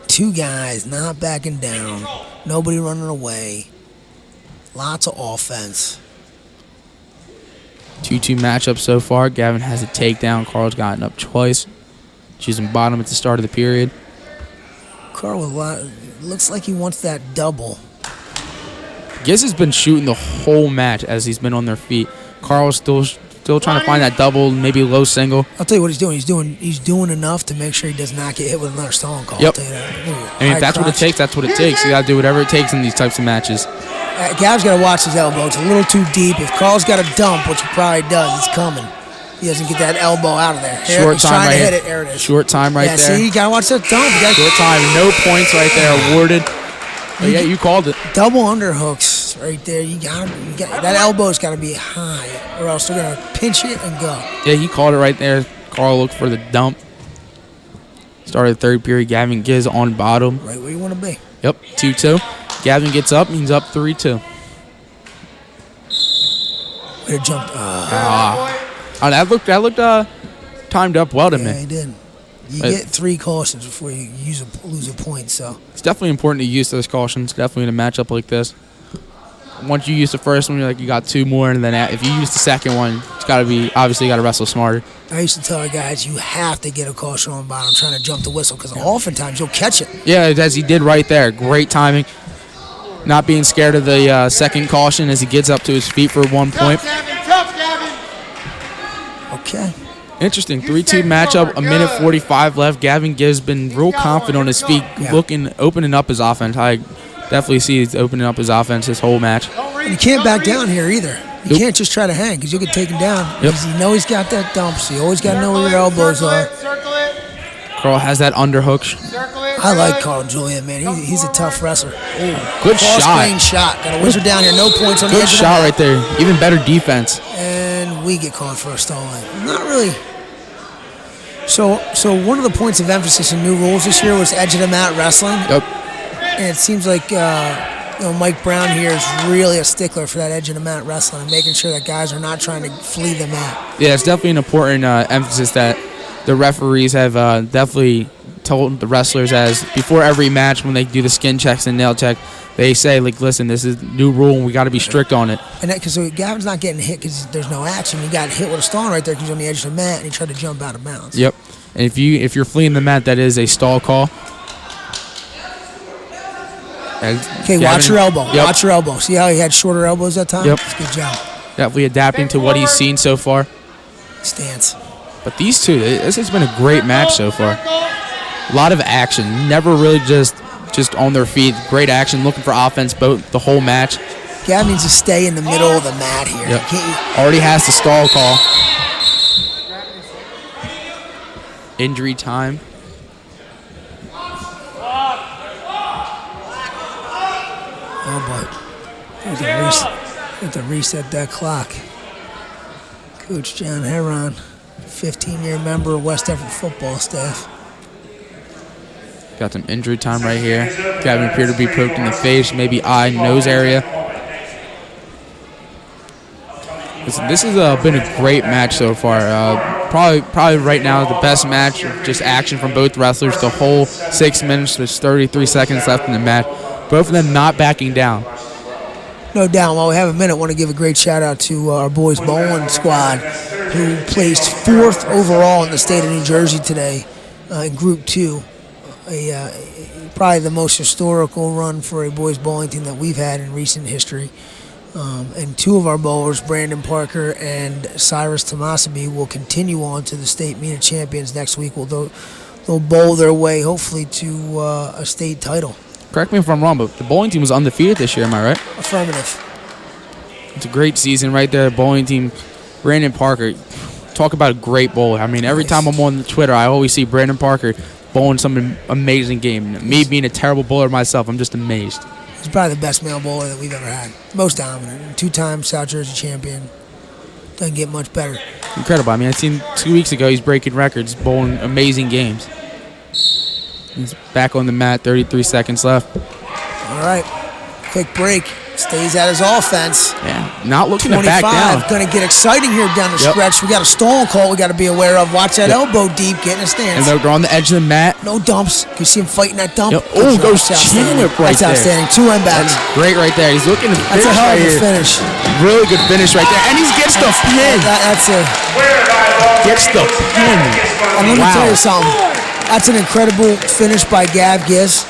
2 guys not backing down. Nobody running away. Lots of offense. 2-2 matchup so far. Gavin has a takedown. Carl's gotten up twice. Choosing bottom at the start of the period. Carl with a lot. Looks like he wants that double. Giz has been shooting the whole match as he's been on their feet. Carl's still trying to find that double, maybe low single. I'll tell you what he's doing. He's doing enough to make sure he does not get hit with another stalling call. Yep. I'll tell you that. I mean, if that's what it takes, that's what it takes. You got to do whatever it takes in these types of matches. Gav's got to watch his elbow. It's a little too deep. If Carl's got a dump, which he probably does, it's coming. He doesn't get that elbow out of there. Short time right here. here. There it is. Short time right there. See, you got to watch that dump. Short time. No points right there awarded. But yeah, you called it. Double underhooks right there. That elbow's got to be high, or else they're gonna pinch it and go. Yeah, he called it right there. Carl looked for the dump. Started the third period. Gavin Giz on bottom. Right where you want to be. Yep, 2-2. Gavin gets up. He's up 3-2. Way to jump. That looked timed up well to me. Yeah, he did. You get 3 cautions before you lose a point, so. It's definitely important to use those cautions, definitely in a matchup like this. Once you use the first one, you got 2 more, and then if you use the second one, it's got to be, obviously, you got to wrestle smarter. I used to tell our guys, you have to get a caution on bottom trying to jump the whistle, because oftentimes you'll catch it. Yeah, as he did right there. Great timing. Not being scared of the second caution as he gets up to his feet for 1 point. Tough, Gavin. Okay. Interesting. 3-2 matchup, a minute 45 left. Gavin Gibbs been real confident on his feet, opening up his offense. I definitely see he's opening up his offense this whole match. And you can't back down here either. You can't just try to hang because you'll get taken down. Yep. You know he's got that dump, so you always got to know where your elbows are. Circle it. Carl has that underhook. I like Carl Julian, man. He's a tough wrestler. Good shot. Cross-grain shot. Got a whizzer down here. No points on the edge. Good shot right there. Even better defense. And we get called for a stalling. Not really. So one of the points of emphasis in new rules this year was edge of the mat wrestling. Yep. And it seems like Mike Brown here is really a stickler for that edge of the mat wrestling and making sure that guys are not trying to flee the mat. Yeah, it's definitely an important emphasis that the referees have definitely told the wrestlers as before every match when they do the skin checks and nail check, they say, like, listen, this is a new rule and we got to be strict on it. And because Gavin's not getting hit because there's no action. He got hit with a stall right there because he's on the edge of the mat and he tried to jump out of bounds. Yep. And if you're fleeing the mat, that is a stall call. Okay, watch your elbow. Yep. Watch your elbow. See how he had shorter elbows that time? Yep. That's a good job. Definitely adapting to what he's seen so far. Stance. But these two, this has been a great match so far. A lot of action. Never really just on their feet. Great action, looking for offense both the whole match. Gavin needs to stay in the middle of the mat here. Yep. Already has the stall call. Injury time. Oh, boy. Have to reset that clock. Coach John Heron, 15-year member of West Effort football staff. Got some injury time right here. Gavin appeared to be poked in the face, maybe eye, nose area. Listen, this has been a great match so far. Probably right now the best match. Just action from both wrestlers. The whole 6 minutes. There's 33 seconds left in the match. Both of them not backing down. No doubt. While we have a minute, I want to give a great shout out to our boys bowling squad, who placed 4th overall in the state of New Jersey today in Group 2. Probably the most historical run for a boys bowling team that we've had in recent history. And 2 of our bowlers, Brandon Parker and Cyrus Tomasabi, will continue on to the state meet of champions next week. They'll bowl their way, hopefully, to a state title. Correct me if I'm wrong, but the bowling team was undefeated this year, am I right? Affirmative. It's a great season right there. Bowling team, Brandon Parker, talk about a great bowler. I mean, every time I'm on Twitter, I always see Brandon Parker bowling some amazing game. Me being a terrible bowler myself, I'm just amazed. He's probably the best male bowler that we've ever had. Most dominant. 2-time South Jersey champion. Doesn't get much better. Incredible. I mean, I seen 2 weeks ago he's breaking records, bowling amazing games. He's back on the mat, 33 seconds left. All right. Quick break. Stays at his offense. Yeah, not looking to back down. Going to get exciting here down the stretch. We got a stall call we got to be aware of. Watch that elbow deep, get in a stance. And they're on the edge of the mat. No dumps. You see him fighting that dump? Oh, goes chin whip right there. That's outstanding. 2 end backs. That's great right there. He's looking to finish. That's a hell of a right finish. Really good finish right there. And he gets the pin. Gets the pin. And let me tell you something. That's an incredible finish by Gav Giz.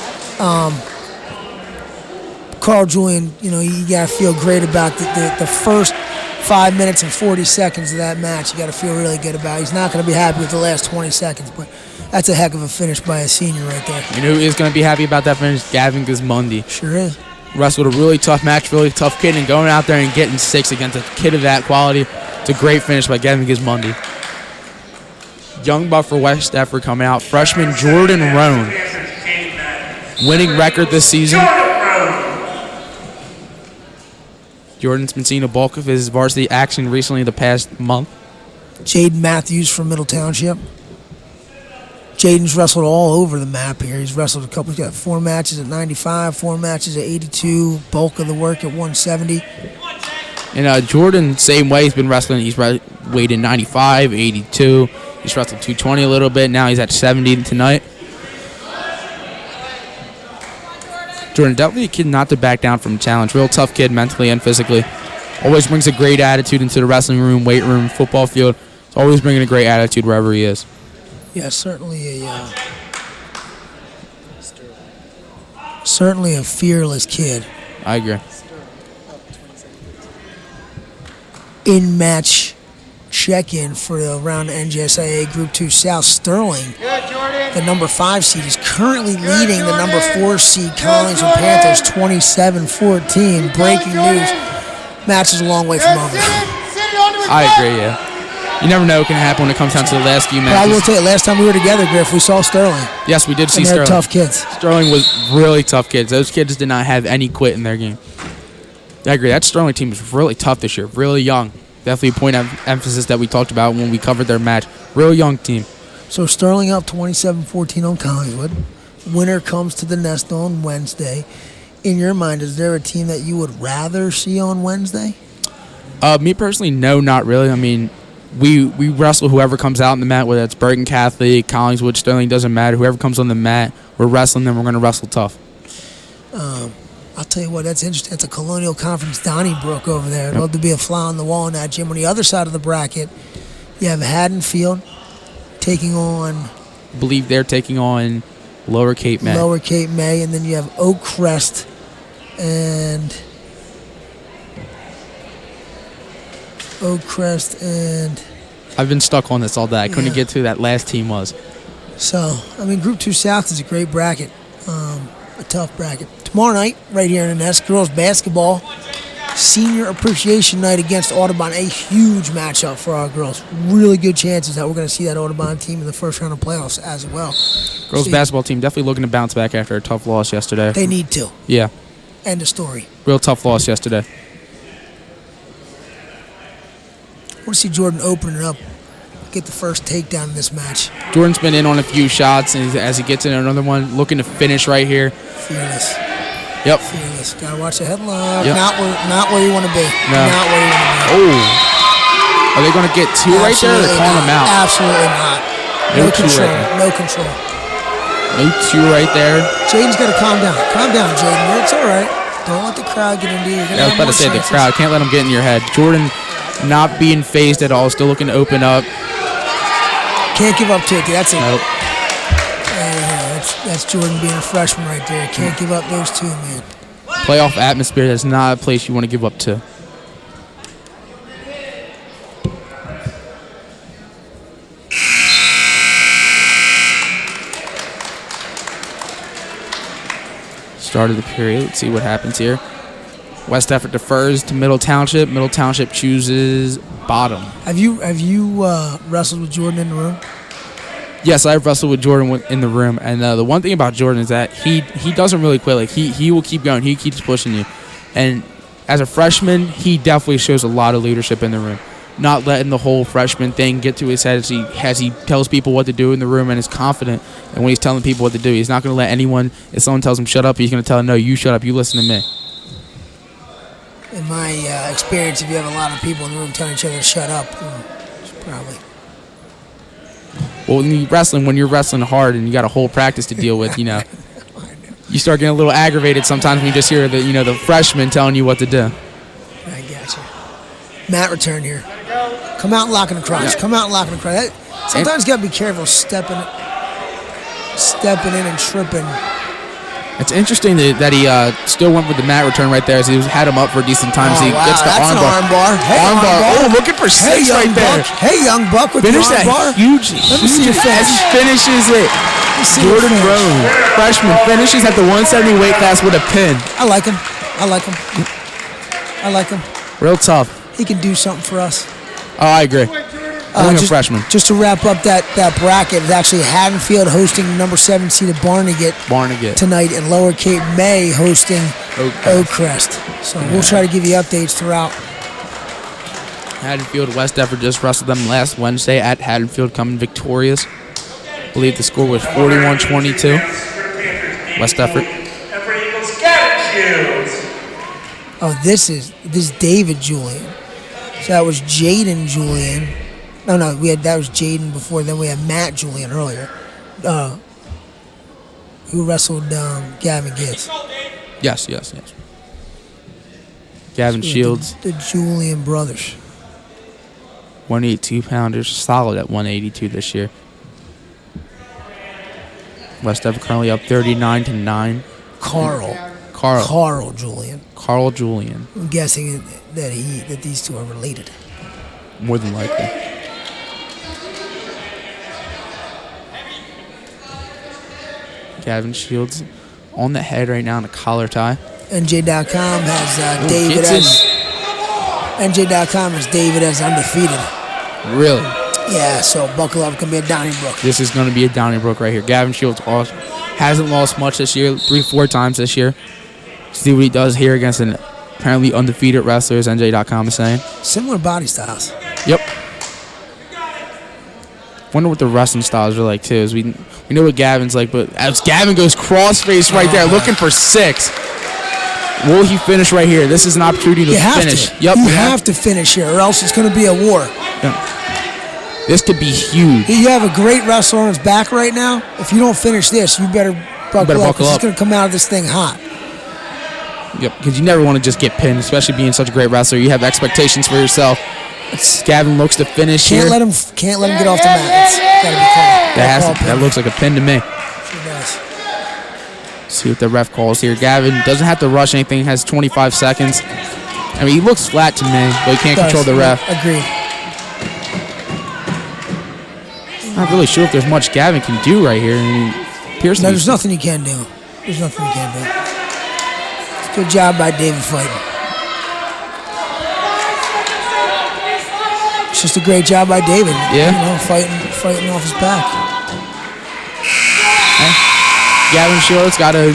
Carl Julian, you got to feel great about the first 5 minutes and 40 seconds of that match. You got to feel really good about it. He's not going to be happy with the last 20 seconds, but that's a heck of a finish by a senior right there. You know who is going to be happy about that finish? Gavin Money. Sure is. Wrestled a really tough match, really tough kid, and going out there and getting 6 against a kid of that quality. It's a great finish by Gavin Money. Young buck for West Effort coming out. Freshman Jordan Roan. Winning record this season. Jordan's been seeing a bulk of his varsity action recently the past month. Jaden Matthews from Middle Township. Jaden's wrestled all over the map here. He's wrestled he's got 4 matches at 95, 4 matches at 82, bulk of the work at 170. And Jordan, same way, he's been wrestling. He's weighed in 95, 82. He's wrestled 220 a little bit. Now he's at 70 tonight. Jordan, definitely a kid not to back down from a challenge. Real tough kid mentally and physically. Always brings a great attitude into the wrestling room, weight room, football field. He's always bringing a great attitude wherever he is. Yeah, certainly a fearless kid. I agree. In-match check-in for the round of NJSIAA Group 2 South. Sterling, the number 5 seed, is currently leading the number 4 seed Collingswood Panthers 27-14. Breaking news. Match is a long way from over. I agree, yeah. You never know what can happen when it comes down to the last few matches. But I will tell you, last time we were together, Griff, we saw Sterling. Yes, we did see and they're Sterling. Tough kids. Sterling was really tough kids. Those kids did not have any quit in their game. I agree. That Sterling team is really tough this year. Really young. Definitely a point of emphasis that we talked about when we covered their match. Real young team. So Sterling up 27-14 on Collingswood. Winner comes to the nest on Wednesday. In your mind, is there a team that you would rather see on Wednesday? Me personally, no, not really. I mean, we wrestle whoever comes out on the mat, whether it's Bergen Catholic, Collingswood, Sterling, doesn't matter. Whoever comes on the mat, we're wrestling them. We're going to wrestle tough. I'll tell you what, that's interesting. That's a Colonial Conference Donnybrook over there. I'd love to be a fly on the wall in that gym. On the other side of the bracket, you have Haddonfield taking on... I believe they're taking on Lower Cape May. Lower Cape May, and then you have Oakcrest and... I've been stuck on this all day. I couldn't get to who that last team was. So, I mean, Group 2 South is a great bracket. A tough bracket. Tomorrow night, right here in the Nest, girls basketball, senior appreciation night against Audubon. A huge matchup for our girls. Really good chances that we're going to see that Audubon team in the first round of playoffs as well. Girls basketball team definitely looking to bounce back after a tough loss yesterday. They need to. Yeah. End of story. Real tough loss yesterday. I want to see Jordan open it up, get the first takedown in this match. Jordan's been in on a few shots, and as he gets in another one, looking to finish right here. Fearless. Yep. Fearless. Gotta watch the headlock. Yep. Not where you want to be. No. Not where you want to be. Oh. Are they going to get 2 right there, or they're calling them out? Absolutely not. No No 2 control. right there. No control. No 2 right there. Jaden's got to calm down. Calm down, Jaden. It's all right. Don't let the crowd get into you. I was about to say, the crowd. Can't let them get in your head. Jordan not being phased at all. Still looking to open up. Can't give up to it. That's it. Nope. That's Jordan being a freshman right there. Can't give up those 2, man. Playoff atmosphere, that's not a place you want to give up to. Start of the period. Let's see what happens here. West Effort defers to Middle Township. Middle Township chooses bottom. Have you wrestled with Jordan in the room? Yes, I've wrestled with Jordan in the room, and the one thing about Jordan is that he doesn't really quit. Like he will keep going. He keeps pushing you, and as a freshman, he definitely shows a lot of leadership in the room, not letting the whole freshman thing get to his head as he tells people what to do in the room and is confident. And when he's telling people what to do, he's not going to let anyone. If someone tells him shut up, he's going to tell him no. You shut up. You listen to me. In my experience, if you have a lot of people in the room telling each other to shut up, it's probably. Well, when you're wrestling hard and you got a whole practice to deal with, you start getting a little aggravated sometimes when you just hear the freshman telling you what to do. I got you. Matt return here. Come out and lock in the crotch. Come out and lock in the crotch. Sometimes you got to be careful stepping in and tripping It's interesting that he still went with the mat return right there as he had him up for decent times. He wow, gets the that's an armbar. armbar. Hey, armbar. armbar. Oh, looking for 6 right there. Hey, young buck with Finish the that armbar. huge Let me see your finish. finishes it. Jordan Roan, freshman, finishes at the 170 weight class with a pin. I like him. I like him. I like him. Real tough. He can do something for us. Oh, I agree. Only a freshman. Just to wrap up that bracket, it's actually Haddonfield hosting number 7 seeded Barnegat tonight, and Lower Cape May hosting Oakcrest. So we'll try to give you updates throughout. Haddonfield, West Effort just wrestled them last Wednesday at Haddonfield, coming victorious. I believe the score was 41-22. West Effort. Oh, this is David Julian. So that was Jaden Julian. No, that was Jaden before. Then we had Matt Julian earlier, who wrestled Gavin Gibbs. Yes. Gavin Shields. The Julian brothers. 182-pounders, solid at 182 this year. West Effort currently up 39-9. Carl Julian. Carl Julian. I'm guessing that these two are related. More than likely. Gavin Shields on the head right now in a collar tie. NJ.com has David as undefeated. Really? Yeah, so buckle up. It's going to be a Donnybrook. This is going to be a Donnybrook right here. Gavin Shields hasn't lost much this year, 3-4 times this year. See what he does here against an apparently undefeated wrestler, as NJ.com is saying. Similar body styles. Yep. Wonder what the wrestling styles are like, too. As we know what Gavin's like, but as Gavin goes crossface right there, looking for 6. Will he finish right here? This is an opportunity to finish. Yep, you have to finish here, or else it's going to be a war. Yeah. This could be huge. You have a great wrestler on his back right now. If you don't finish this, you better buckle up. He's going to come out of this thing hot. Yep, because you never want to just get pinned, especially being such a great wrestler. You have expectations for yourself. Gavin looks to finish here. Can't let him get off the mat. It's got to be called. That looks like a pin to me. Sure does. See what the ref calls here. Gavin doesn't have to rush anything. Has 25 seconds. I mean, he looks flat to me, but he can't control the ref. Agreed. Not really sure if there's much Gavin can do right here. I mean, there's nothing he can do. There's nothing he can do. It's a good job by David fighting. It's just a great job by David. Yeah. Fighting off his back. Gavin Shields got to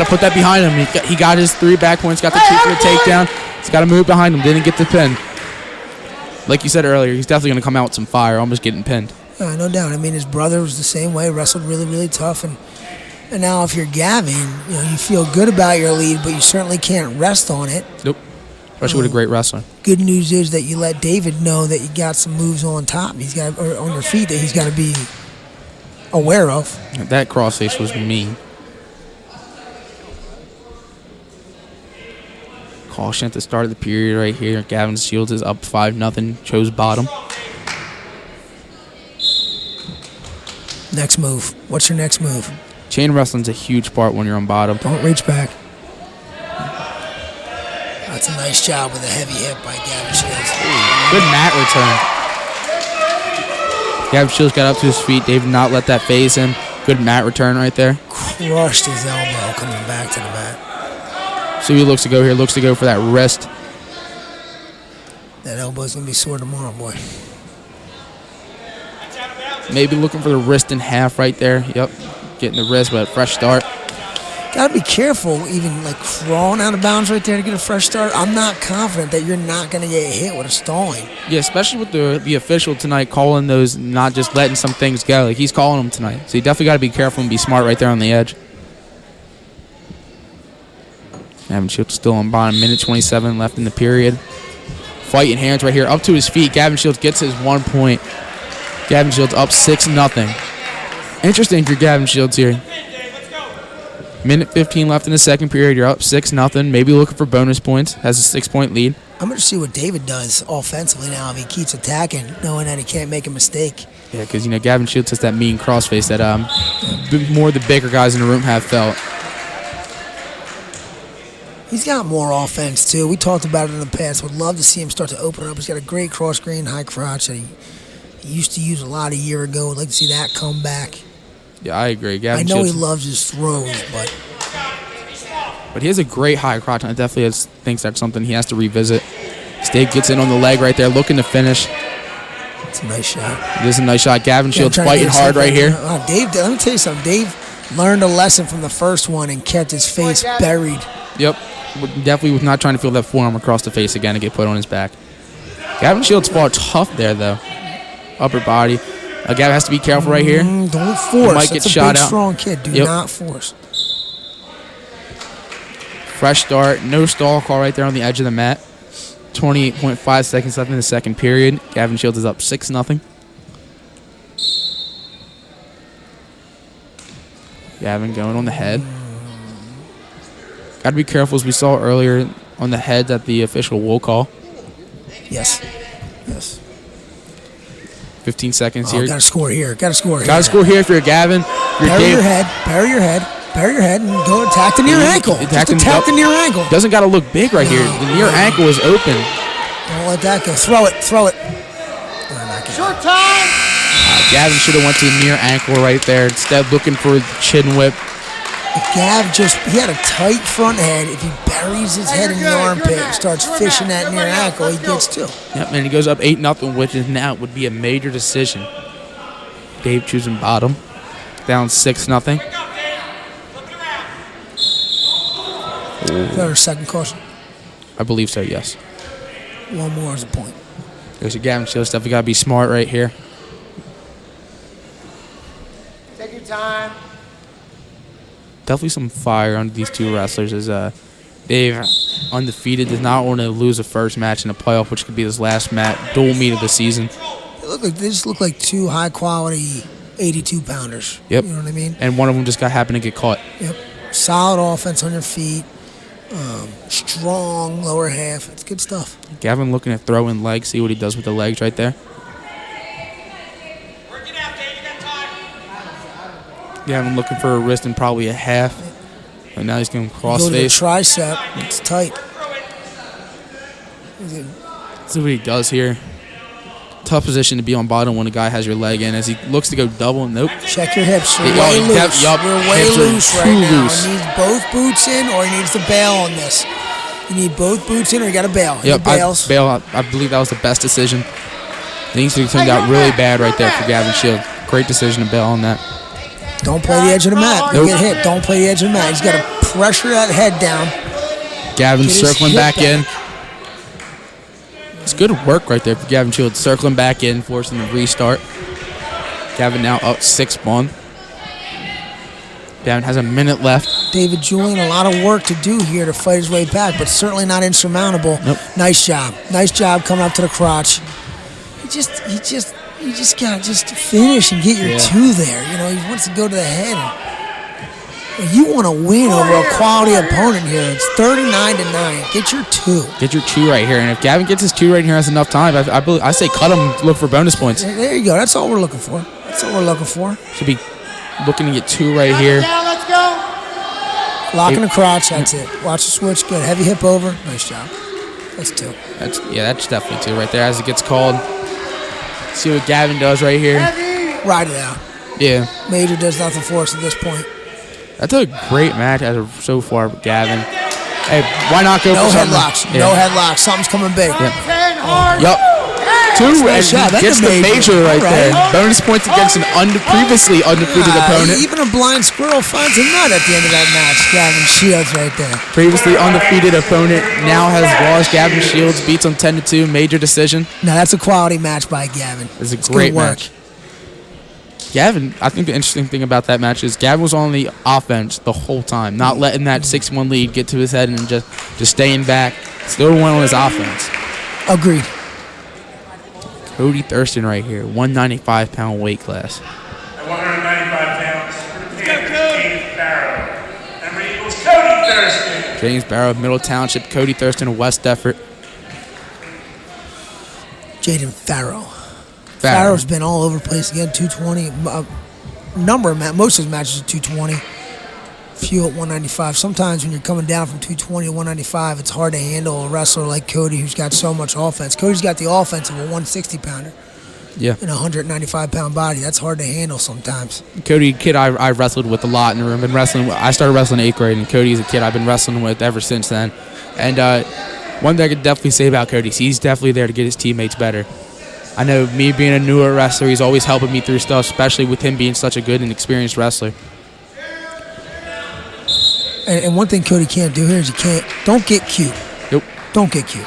put that behind him. He got his 3 back points, got the 2 for the takedown. He's got to move behind him. Didn't get the pin. Like you said earlier, he's definitely going to come out with some fire, almost getting pinned. No doubt. I mean, his brother was the same way, wrestled really, really tough. And now if you're Gavin, you feel good about your lead, but you certainly can't rest on it. Nope. Especially with a great wrestler. Good news is that you let David know that you got some moves on top. Or on your feet that he's got to be aware of. That crossface was mean. Caution at the start of the period right here. Gavin Shields is up 5-0. Chose bottom. Next move. What's your next move? Chain wrestling's a huge part when you're on bottom. Don't reach back. That's a nice job with a heavy hit by Gavin Shields. Good mat return. Gavin Shields got up to his feet. Dave did not let that phase him. Good mat return right there. Crushed his elbow coming back to the mat. So he looks to go here. Looks to go for that wrist. That elbow's going to be sore tomorrow, boy. Maybe looking for the wrist in half right there. Yep. Getting the wrist, but fresh start. Got to be careful, even like crawling out of bounds right there to get a fresh start. I'm not confident that you're not going to get hit with a stalling. Yeah, especially with the official tonight calling those, not just letting some things go. Like, he's calling them tonight. So you definitely got to be careful and be smart right there on the edge. Gavin Shields still on bottom. 1:27 left in the period. Fighting hands right here. Up to his feet. Gavin Shields gets his 1 point. Gavin Shields up 6-0. Interesting for Gavin Shields here. 1:15 left in the second period. You're up 6-0. Maybe looking for bonus points. Has a 6-point lead. I'm going to see what David does offensively now if he keeps attacking, knowing that he can't make a mistake. Yeah, because, Gavin Shields has that mean crossface that more of the bigger guys in the room have felt. He's got more offense, too. We talked about it in the past. Would love to see him start to open up. He's got a great cross-screen, high crotch that he used to use a lot a year ago. Would like to see that come back. Yeah, I agree. Gavin I know Shields, he loves his throws, but he has a great high crotch, and I definitely thinks that's something he has to revisit. Dave gets in on the leg right there, looking to finish. it's a nice shot. It is a nice shot. Gavin Shields trying to fighting get hard right here. Dave, let me tell you something. Dave learned a lesson from the first one and kept his face buried. Yep. Definitely was not trying to feel that forearm across the face again and get put on his back. Gavin Shields fought tough there, though. Upper body. Gavin has to be careful right here. Don't force. Might That's get a shot big, out. strong kid. Do not force. Fresh start. No stall call right there on the edge of the mat. 28.5 seconds left in the second period. Gavin Shields is up 6-0. Gavin going on the head. Got to be careful, as we saw earlier, on the head that the official will call. Yes. 15 seconds here. Got to score here. Got to score here if you're Gavin. Bury your head, and go attack the near ankle. Just attack the near ankle. Doesn't got to look big right here. The near ankle is open. Don't let that go. Throw it. Short time. Gavin should have went to the near ankle right there. Instead, looking for the chin whip. If he had a tight front head. If he buries his head in the armpit and starts fishing that near ankle, he gets two. Yep, and he goes up 8-0, which is now would be a major decision. Dave choosing bottom. Down 6-0. Is that our second caution? I believe so, yes. One more is a point. There's your Gavin Shields stuff. You got to be smart right here. Take your time. Definitely some fire under these two wrestlers. As Dave, undefeated, does not want to lose a first match in a playoff, which could be his last dual meet of the season. They just look like two high-quality 82-pounders. Yep. You know what I mean? And one of them just happened to get caught. Yep. Solid offense on your feet. Strong lower half. It's good stuff. Gavin looking to throw in legs, see what he does with the legs right there. Gavin looking for a wrist and probably a half. And now he's going cross Go to the face. tricep. It's tight. See what he does here. Tough position to be on bottom when a guy has your leg in. As he looks to go double, nope. Check your hips. We're Yeah, way loose. yup, We're way hips are loose right too now. loose. He needs both boots in, or he needs to bail on this. You need both boots in, or you got to bail. Yep, He bails. I believe that was the best decision. Things turned out really bad right there for Gavin Shields. Great decision to bail on that. Don't play the edge of the mat. Nope. You get hit. Don't play the edge of the mat. He's got to pressure that head down. Gavin Get his circling hip back in. back. It's good work right there for Gavin Shields. Circling back in, forcing the restart. Gavin now up 6-1. Gavin has a minute left. David Julian, a lot of work to do here to fight his way back, but certainly not insurmountable. Nope. Nice job. Nice job coming up to the crotch. You just gotta just finish and get your two there. You know, he wants to go to the head. You want to win over a quality opponent here. It's 39-9. Get your two. Get your two right here. And if Gavin gets his two right here, has enough time, I say cut him, look for bonus points. There you go. That's all we're looking for. Should be looking to get two right here. Down, let's go. Lock in the crotch. That's it. Watch the switch. Good. Heavy hip over. Nice job. That's two. That's definitely two right there as it gets called. See what Gavin does right here. Ride it out. Yeah. Major does nothing for us at this point. That's a great match so far with Gavin. Hey, why not go No for something? headlocks. Yeah. No headlocks. Something's coming big. Yup. Two, and shot. That's gets a the major. major right All there. right. Bonus points against an previously undefeated opponent. Even a blind squirrel finds a nut at the end of that match. Gavin Shields right there. Previously undefeated opponent now has lost. Gavin Shields beats him 10-2. Major decision. Now that's a quality match by Gavin. It's a great match. Gavin, I think the interesting thing about that match is Gavin was on the offense the whole time, not letting that 6-1 lead get to his head and just staying back. Still went on his offense. Agreed. Cody Thurston right here, 195-pound weight class. At 195 pounds, James Barrow. Number equals Cody Thurston. James Barrow of Middle Township, Cody Thurston of West Effort. Jaden Farrow. Farrow's been all over the place again. 220. Most of his matches are 220. few at 195. Sometimes when you're coming down from 220 to 195, it's hard to handle a wrestler like Cody who's got so much offense. Cody's got the offense of a 160-pounder. Yeah. In a 195-pound body. That's hard to handle sometimes. Cody, kid I wrestled with a lot in the room. Been wrestling. I started wrestling in 8th grade, and Cody's a kid I've been wrestling with ever since then. And one thing I could definitely say about Cody is he's definitely there to get his teammates better. I know me being a newer wrestler, he's always helping me through stuff, especially with him being such a good and experienced wrestler. And one thing Cody can't do here is don't get cute. Nope. Don't get cute.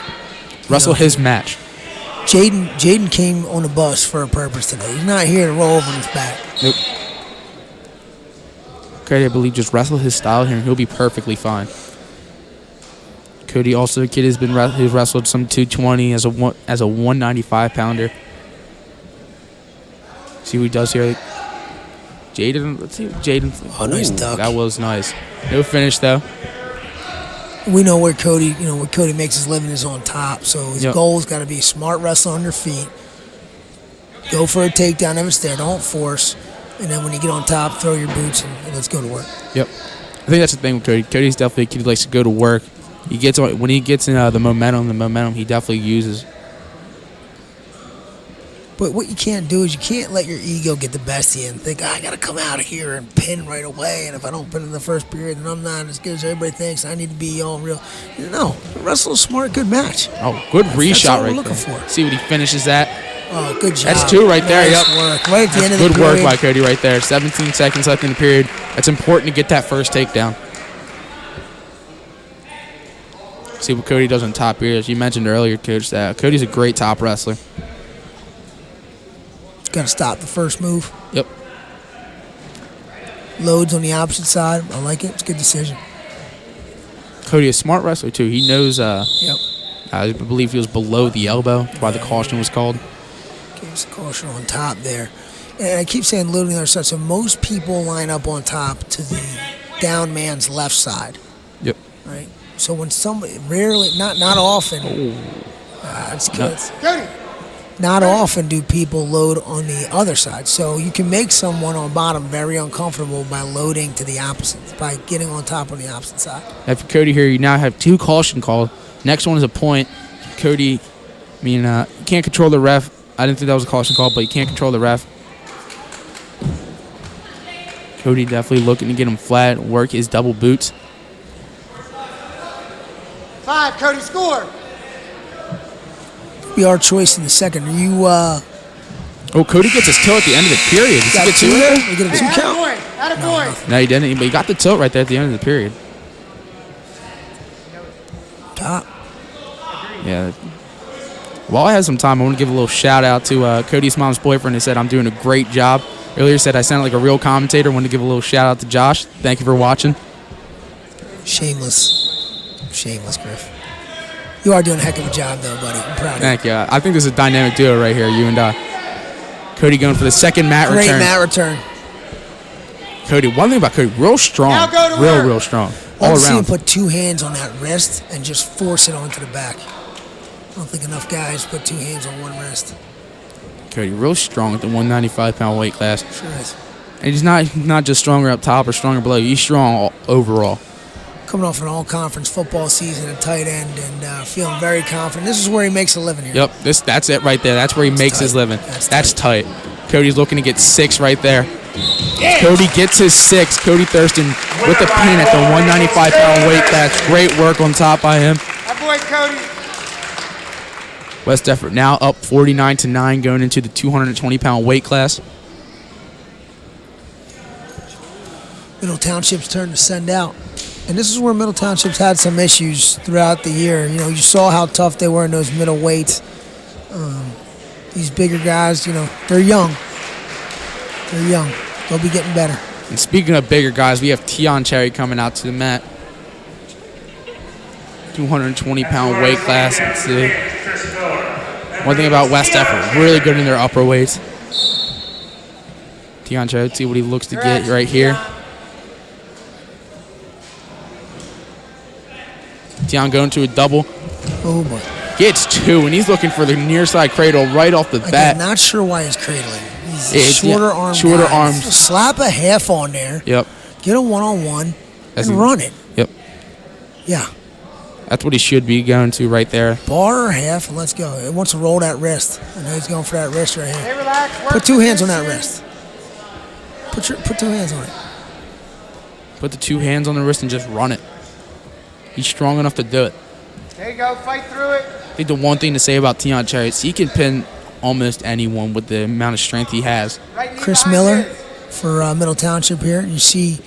Wrestle his match. Jaden came on the bus for a purpose today. He's not here to roll over on his back. Nope. Cody, I believe, just wrestle his style here, and he'll be perfectly fine. Cody, also a kid who's wrestled some 220 as a 195-pounder. See what he does here. Jaden, let's see what Jaden. Oh, nice duck. That was nice. No finish though. We know where Cody makes his living is on top. So his goal's got to be smart wrestling on your feet. Go for a takedown if it's there. Don't force. And then when you get on top, throw your boots and let's go to work. Yep. I think that's the thing with Cody. Cody's definitely a kid who likes to go to work. When he gets in the momentum he definitely uses. But what you can't do is you can't let your ego get the best of you and think, I got to come out of here and pin right away. And if I don't pin in the first period, then I'm not as good as everybody thinks. I need to be all real. No, wrestle a smart, good match. Oh, good reshot right looking there. For. See what he finishes at. Oh, good job. That's 2 right there. Nice Yep. work. Right at the end of the good period. work by Cody right there. 17 seconds left in the period. It's important to get that first takedown. See what Cody does on top here. As you mentioned earlier, Coach, Cody's a great top wrestler. Got to stop the first move. Yep. Loads on the opposite side. I like it. It's a good decision. Cody, a smart wrestler, too. He knows, Yep. I believe he was below the elbow. That's why the caution was called. Gives the caution on top there. And I keep saying loading the other side. So most people line up on top to the down man's left side. Yep. Right? So when somebody, rarely, not often. That's good. Cody. Not often do people load on the other side. So you can make someone on bottom very uncomfortable by loading to the opposite, by getting on top on the opposite side. After Cody here, you now have 2 caution called. Next one is a point. Cody, you can't control the ref. I didn't think that was a caution call, but you can't control the ref. Cody definitely looking to get him flat, work his double boots. 5, Cody, score. Be our choice in the second. Are you? Cody gets his tilt at the end of the period. Does he Got get 2 2 there? there? We get a 2 count. Attaboy. No, he didn't. But he got the tilt right there at the end of the period. Top. Yeah. While I have some time, I want to give a little shout out to Cody's mom's boyfriend who said I'm doing a great job. Earlier said I sounded like a real commentator. I want to give a little shout out to Josh. Thank you for watching. Shameless, Griff. You are doing a heck of a job, though, buddy. I'm proud of you. Thank you. I think this is a dynamic duo right here, you and I. Cody going for the second mat Great return. mat return. Cody, one thing about Cody, real strong. Now go to work. Real strong. I All want to see him around. put 2 hands on that wrist and just force it onto the back. I don't think enough guys put 2 hands on one wrist. Cody, real strong at the 195-pound weight class. Sure is. And he's not just stronger up top or stronger below. He's strong overall. Coming off an all-conference football season at tight end and feeling very confident. This is where he makes a living here. Yep, that's it right there. That's where he makes his living. That's tight. Cody's looking to get 6 right there. Yeah. Cody gets his 6. Cody Thurston with the pin at the 195-pound weight class. Great work on top by him. Attaboy, Cody. West Effort now up 49-9 going into the 220-pound weight class. Middle Township's turn to send out. And this is where Middle Township's had some issues throughout the year. You know, you saw how tough they were in those middle weights. These bigger guys, they're young. They're young. They'll be getting better. And speaking of bigger guys, we have Tion Cherry coming out to the mat. 220-pound weight class. Let's see. One thing about West Effort, really good in their upper weights. Tion Cherry, let's see what he looks to get right here. Tion going to a double. Oh, boy. Gets 2, and he's looking for the near side cradle right off the bat. I'm not sure why he's cradling. He's It's- shorter yeah, arm shorter guy. arms. Slap a half on there. Yep. Get a one-on-one. and run it. Yep. Yeah. That's what he should be going to right there. Bar or half, and let's go. It wants to roll that wrist. I know he's going for that wrist right here. Hey, relax. Work Put 2 hands on position. that wrist. Put 2 hands on it. Put the 2 hands on the wrist and just run it. He's strong enough to do it. There you go. Fight through it. I think the one thing to say about Tion Cherry is he can pin almost anyone with the amount of strength he has. Right knee Chris behind Miller his. for Middle Township here. You see,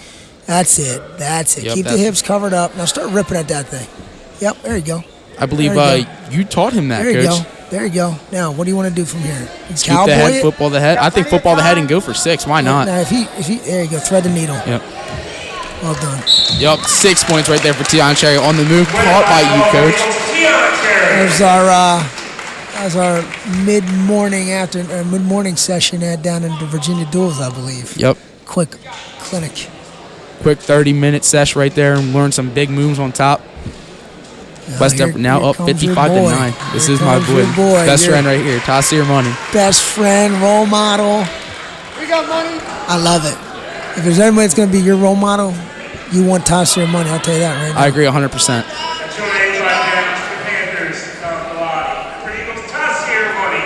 that's it. That's it. Yep, Keep the that's- hips covered up. Now start ripping at that thing. Yep, there you go. I believe There you go. you taught him that, There you Coach. go. There you go. Now, what do you want to do from here? Keep Cowboy the head, it? football the head. I think football the head and go for 6. Why not? Now, if he, there you go. Thread the needle. Yep. Well done. Yep. 6 points right there for Tion Cherry on the move. Caught by you, Coach. There's our mid-morning session down in the Virginia Duels, I believe. Yep. Quick clinic. Quick 30-minute sesh right there and learn some big moves on top. West here- Denver now here up comes your 55-9. boy. This Here is my comes your boy. Best Your friend right here, Tasir Money. Best friend, role model. We got money. I love it. If there's anybody that's going to be your role model, you want Tasir Money. I'll tell you that right now. I agree 100%. That's your name, Panthers. The Panthers down the line. For Eagles, Tasir Money.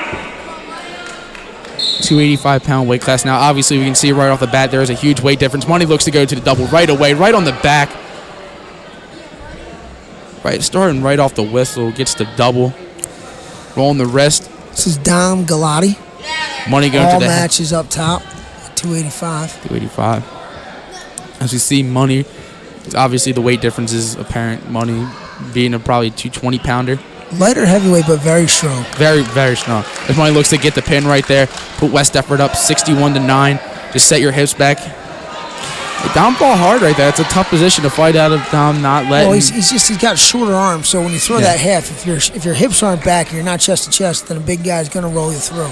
285-pound weight class. Now, obviously, we can see right off the bat there is a huge weight difference. Money looks to go to the double right away, right on the back. Right, starting right off the whistle, gets the double. Rolling the wrist. This is Dom Galati. Money going All to the head. matches up top. 285. 285. As we see, Money, obviously the weight difference is apparent. Money being a probably 220-pounder. Lighter heavyweight, but very strong. Very, very strong. As Money looks to get the pin right there. Put West Effort up 61-9. Just set your hips back. Dom ball hard right there. It's a tough position to fight out of Dom not letting. Well, he's got shorter arms, so when you throw that half, if your hips aren't back and you're not chest to chest, then a big guy's going to roll you through.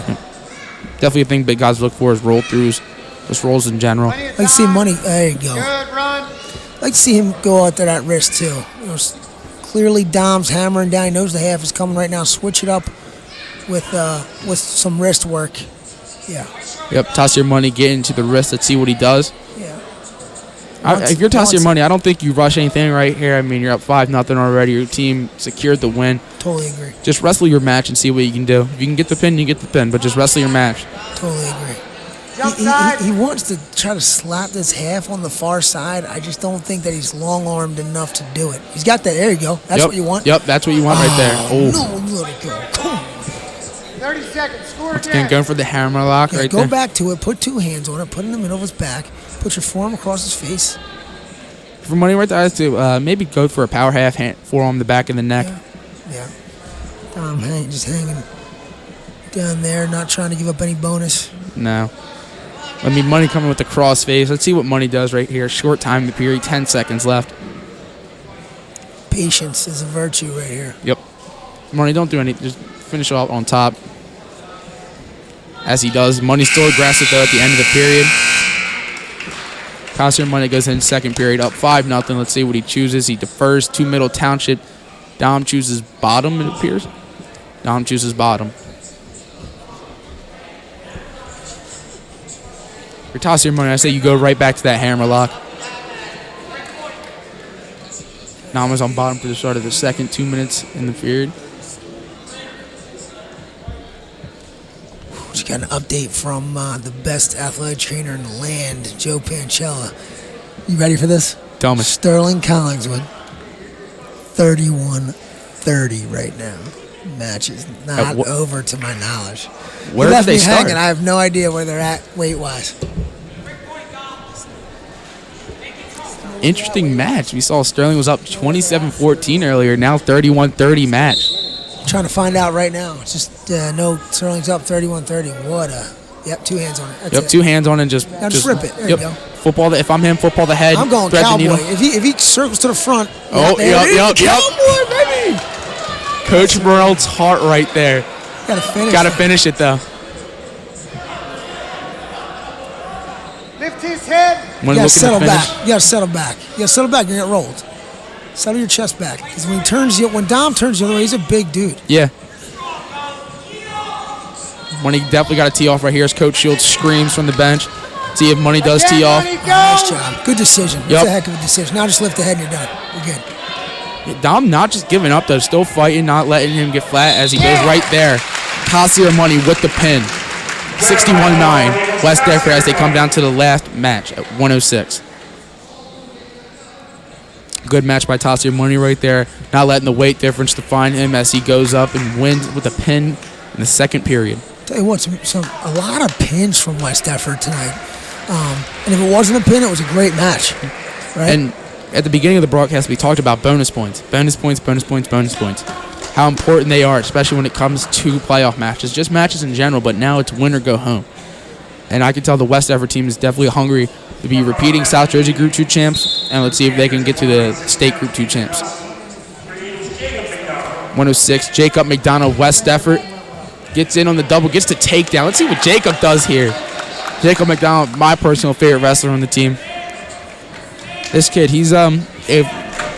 Definitely a thing big guys look for is roll throughs. Just rolls in general. Plenty of I'd like to see time. Money. There you go. Good run. I'd like to see him go out there that wrist too. You know, clearly Dom's hammering down. He knows the half is coming right now. Switch it up with some wrist work. Yeah. Yep, toss your money, get into the wrist. Let's see what he does. Yeah. If you're tossing your money, I don't think you rush anything right here. I mean, you're up 5-0 already. Your team secured the win. Totally agree. Just wrestle your match and see what you can do. If you can get the pin, you get the pin. But just wrestle your match. Totally agree. Jump side. He wants to try to slap this half on the far side. I just don't think that he's long-armed enough to do it. He's got that. There you go. That's Yep. what you want. Yep, that's what you want right there. Oh, No, you let it go. Come on. 30 seconds. Score again, again. going for the hammer lock Yeah, right go there. back to it. Put 2 hands on it. Put it in the middle of his back. Put your forearm across his face. For money right there, I have to maybe go for a power half hand, forearm the back of the neck. Yeah. Dom just hanging down there, not trying to give up any bonus. No. I mean, Money coming with the cross face. Let's see what Money does right here. Short time in the period, 10 seconds left. Patience is a virtue right here. Yep. Money, don't do anything. Just finish off on top. As he does. Money still aggressive, though, at the end of the period. Tasir Money goes in second period, up 5-0. Let's see what he chooses. He defers to Middle Township. Dom chooses bottom, it appears. Dom chooses bottom. For Tasir Money, I say you go right back to that hammer lock. Dom is on bottom for the start of the second, 2 minutes in the period. Just got an update from the best athletic trainer in the land, Joe Pancella. You ready for this? Tell me. Sterling Collingswood, 31-30 right now. Match is not over to my knowledge. Where He did left they me start? hanging. I have no idea where they're at weight-wise. Interesting match. We saw Sterling was up 27-14 earlier. Now 31-30 match. Trying to find out right now. It's just no, Sterling's up 31-30. What a... Yep, 2 hands on it. That's Yep, it. 2 hands on and just rip it. There yep. you go. Football. If I'm him, football the head. I'm going thread the cowboy. needle. If he circles to the front. Oh, there it yep. is. Cowboy, baby. Coach Morrell's heart right there. Gotta finish. Got to finish it though. Lift his head. When You gotta looking to settle finish. back. You gotta settle back. You gotta settle back. You're gonna get rolled. Settle your chest back. Because when Dom turns the other way, he's a big dude. Yeah. When he definitely got a tee off right here as Coach Shields screams from the bench. See if Money does tee off. Nice job. Good decision. That's Yep. a heck of a decision. Now just lift the head and you're done. We're good. Dom not just giving up, though. Still fighting, not letting him get flat as he goes right there. Tasir Money with the pin. 61-9. West Deptford as they come down to the last match at 106. Good match by Tasir Money right there. Not letting the weight difference define him as he goes up and wins with a pin in the second period. Tell you what, a lot of pins from West Deptford tonight. And if it wasn't a pin, it was a great match. Right? And at the beginning of the broadcast, we talked about bonus points. Bonus points, bonus points, bonus points. How important they are, especially when it comes to playoff matches. Just matches in general, but now it's win or go home. And I can tell the West Deptford team is definitely hungry to be repeating South Jersey Group 2 champs. And let's see if they can get to the state Group 2 champs. 106, Jacob McDonald, West Deptford. Gets in on the double, gets the takedown. Let's see what Jacob does here. Jacob McDonald, my personal favorite wrestler on the team. This kid, he's, if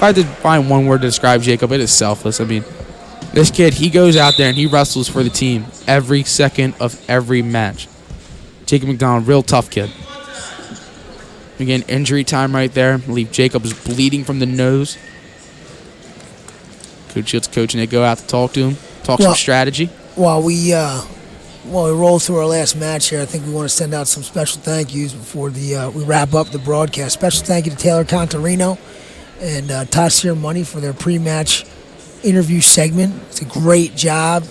I had to find one word to describe Jacob, it is selfless. I mean, this kid, he goes out there and he wrestles for the team every second of every match. Jacob McDonald, real tough kid. Again, injury time right there. I believe Jacob is bleeding from the nose. Coach Shields coaching, they go out to talk to him, talk some strategy. While we roll through our last match here, I think we want to send out some special thank yous before we wrap up the broadcast. Special thank you to Taylor Conterino and Tasir Money for their pre-match interview segment. It's a great job.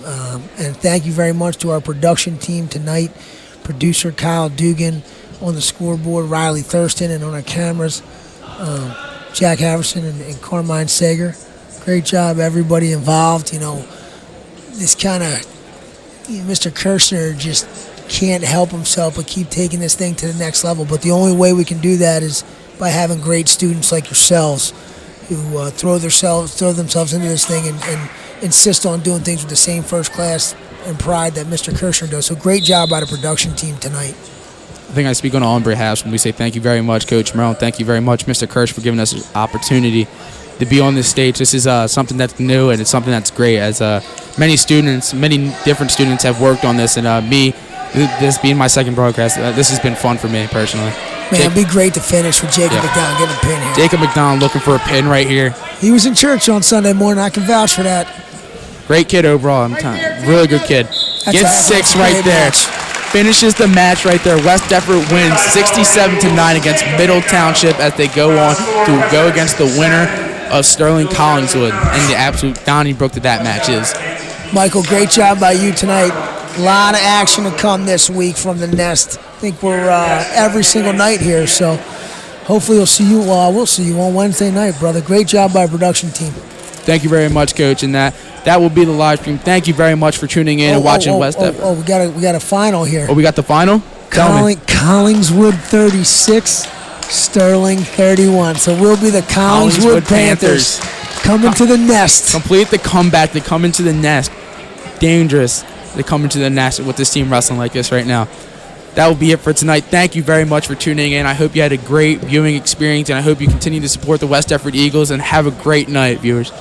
And thank you very much to our production team tonight. Producer Kyle Dugan on the scoreboard, Riley Thurston, and on our cameras, Jack Haverson and Carmine Sager. Great job, everybody involved. You know, this kind of, Mr. Kirshner just can't help himself but keep taking this thing to the next level. But the only way we can do that is by having great students like yourselves who throw themselves into this thing and insist on doing things with the same first class and pride that Mr. Kirshner does. So great job by the production team tonight. I think I speak on all in behalf when we say thank you very much, Coach Morrell. Thank you very much, Mr. Kirsch, for giving us an opportunity to be on this stage. This is something that's new, and it's something that's great. As many different students have worked on this, and this being my second broadcast, this has been fun for me personally. Man, it'd be great to finish with Jacob McDonald getting a pin here. Jacob McDonald looking for a pin right here. He was in church on Sunday morning. I can vouch for that. Great kid overall. I'm telling you, really good kid. Gets 6 right there. Match. Finishes the match right there. West Deptford wins 67-9 against Middle Township as they go on to go against the winner of Sterling Collingswood, and the absolute Donnybrook that match is. Michael, great job by you tonight. A lot of action to come this week from the Nest. I think we're every single night here, so hopefully we'll see you on Wednesday night, brother. Great job by our production team. Thank you very much, Coach, and that will be the live stream. Thank you very much for tuning in and watching West Deptford. We got a final here. Oh, we got the final? Collingswood 36, Sterling 31. So we'll be the Collingswood Panthers coming to the Nest. Complete the comeback. They come into the Nest. Dangerous. They come into the Nest with this team wrestling like this right now. That will be it for tonight. Thank you very much for tuning in. I hope you had a great viewing experience, and I hope you continue to support the West Deptford Eagles, and have a great night, viewers.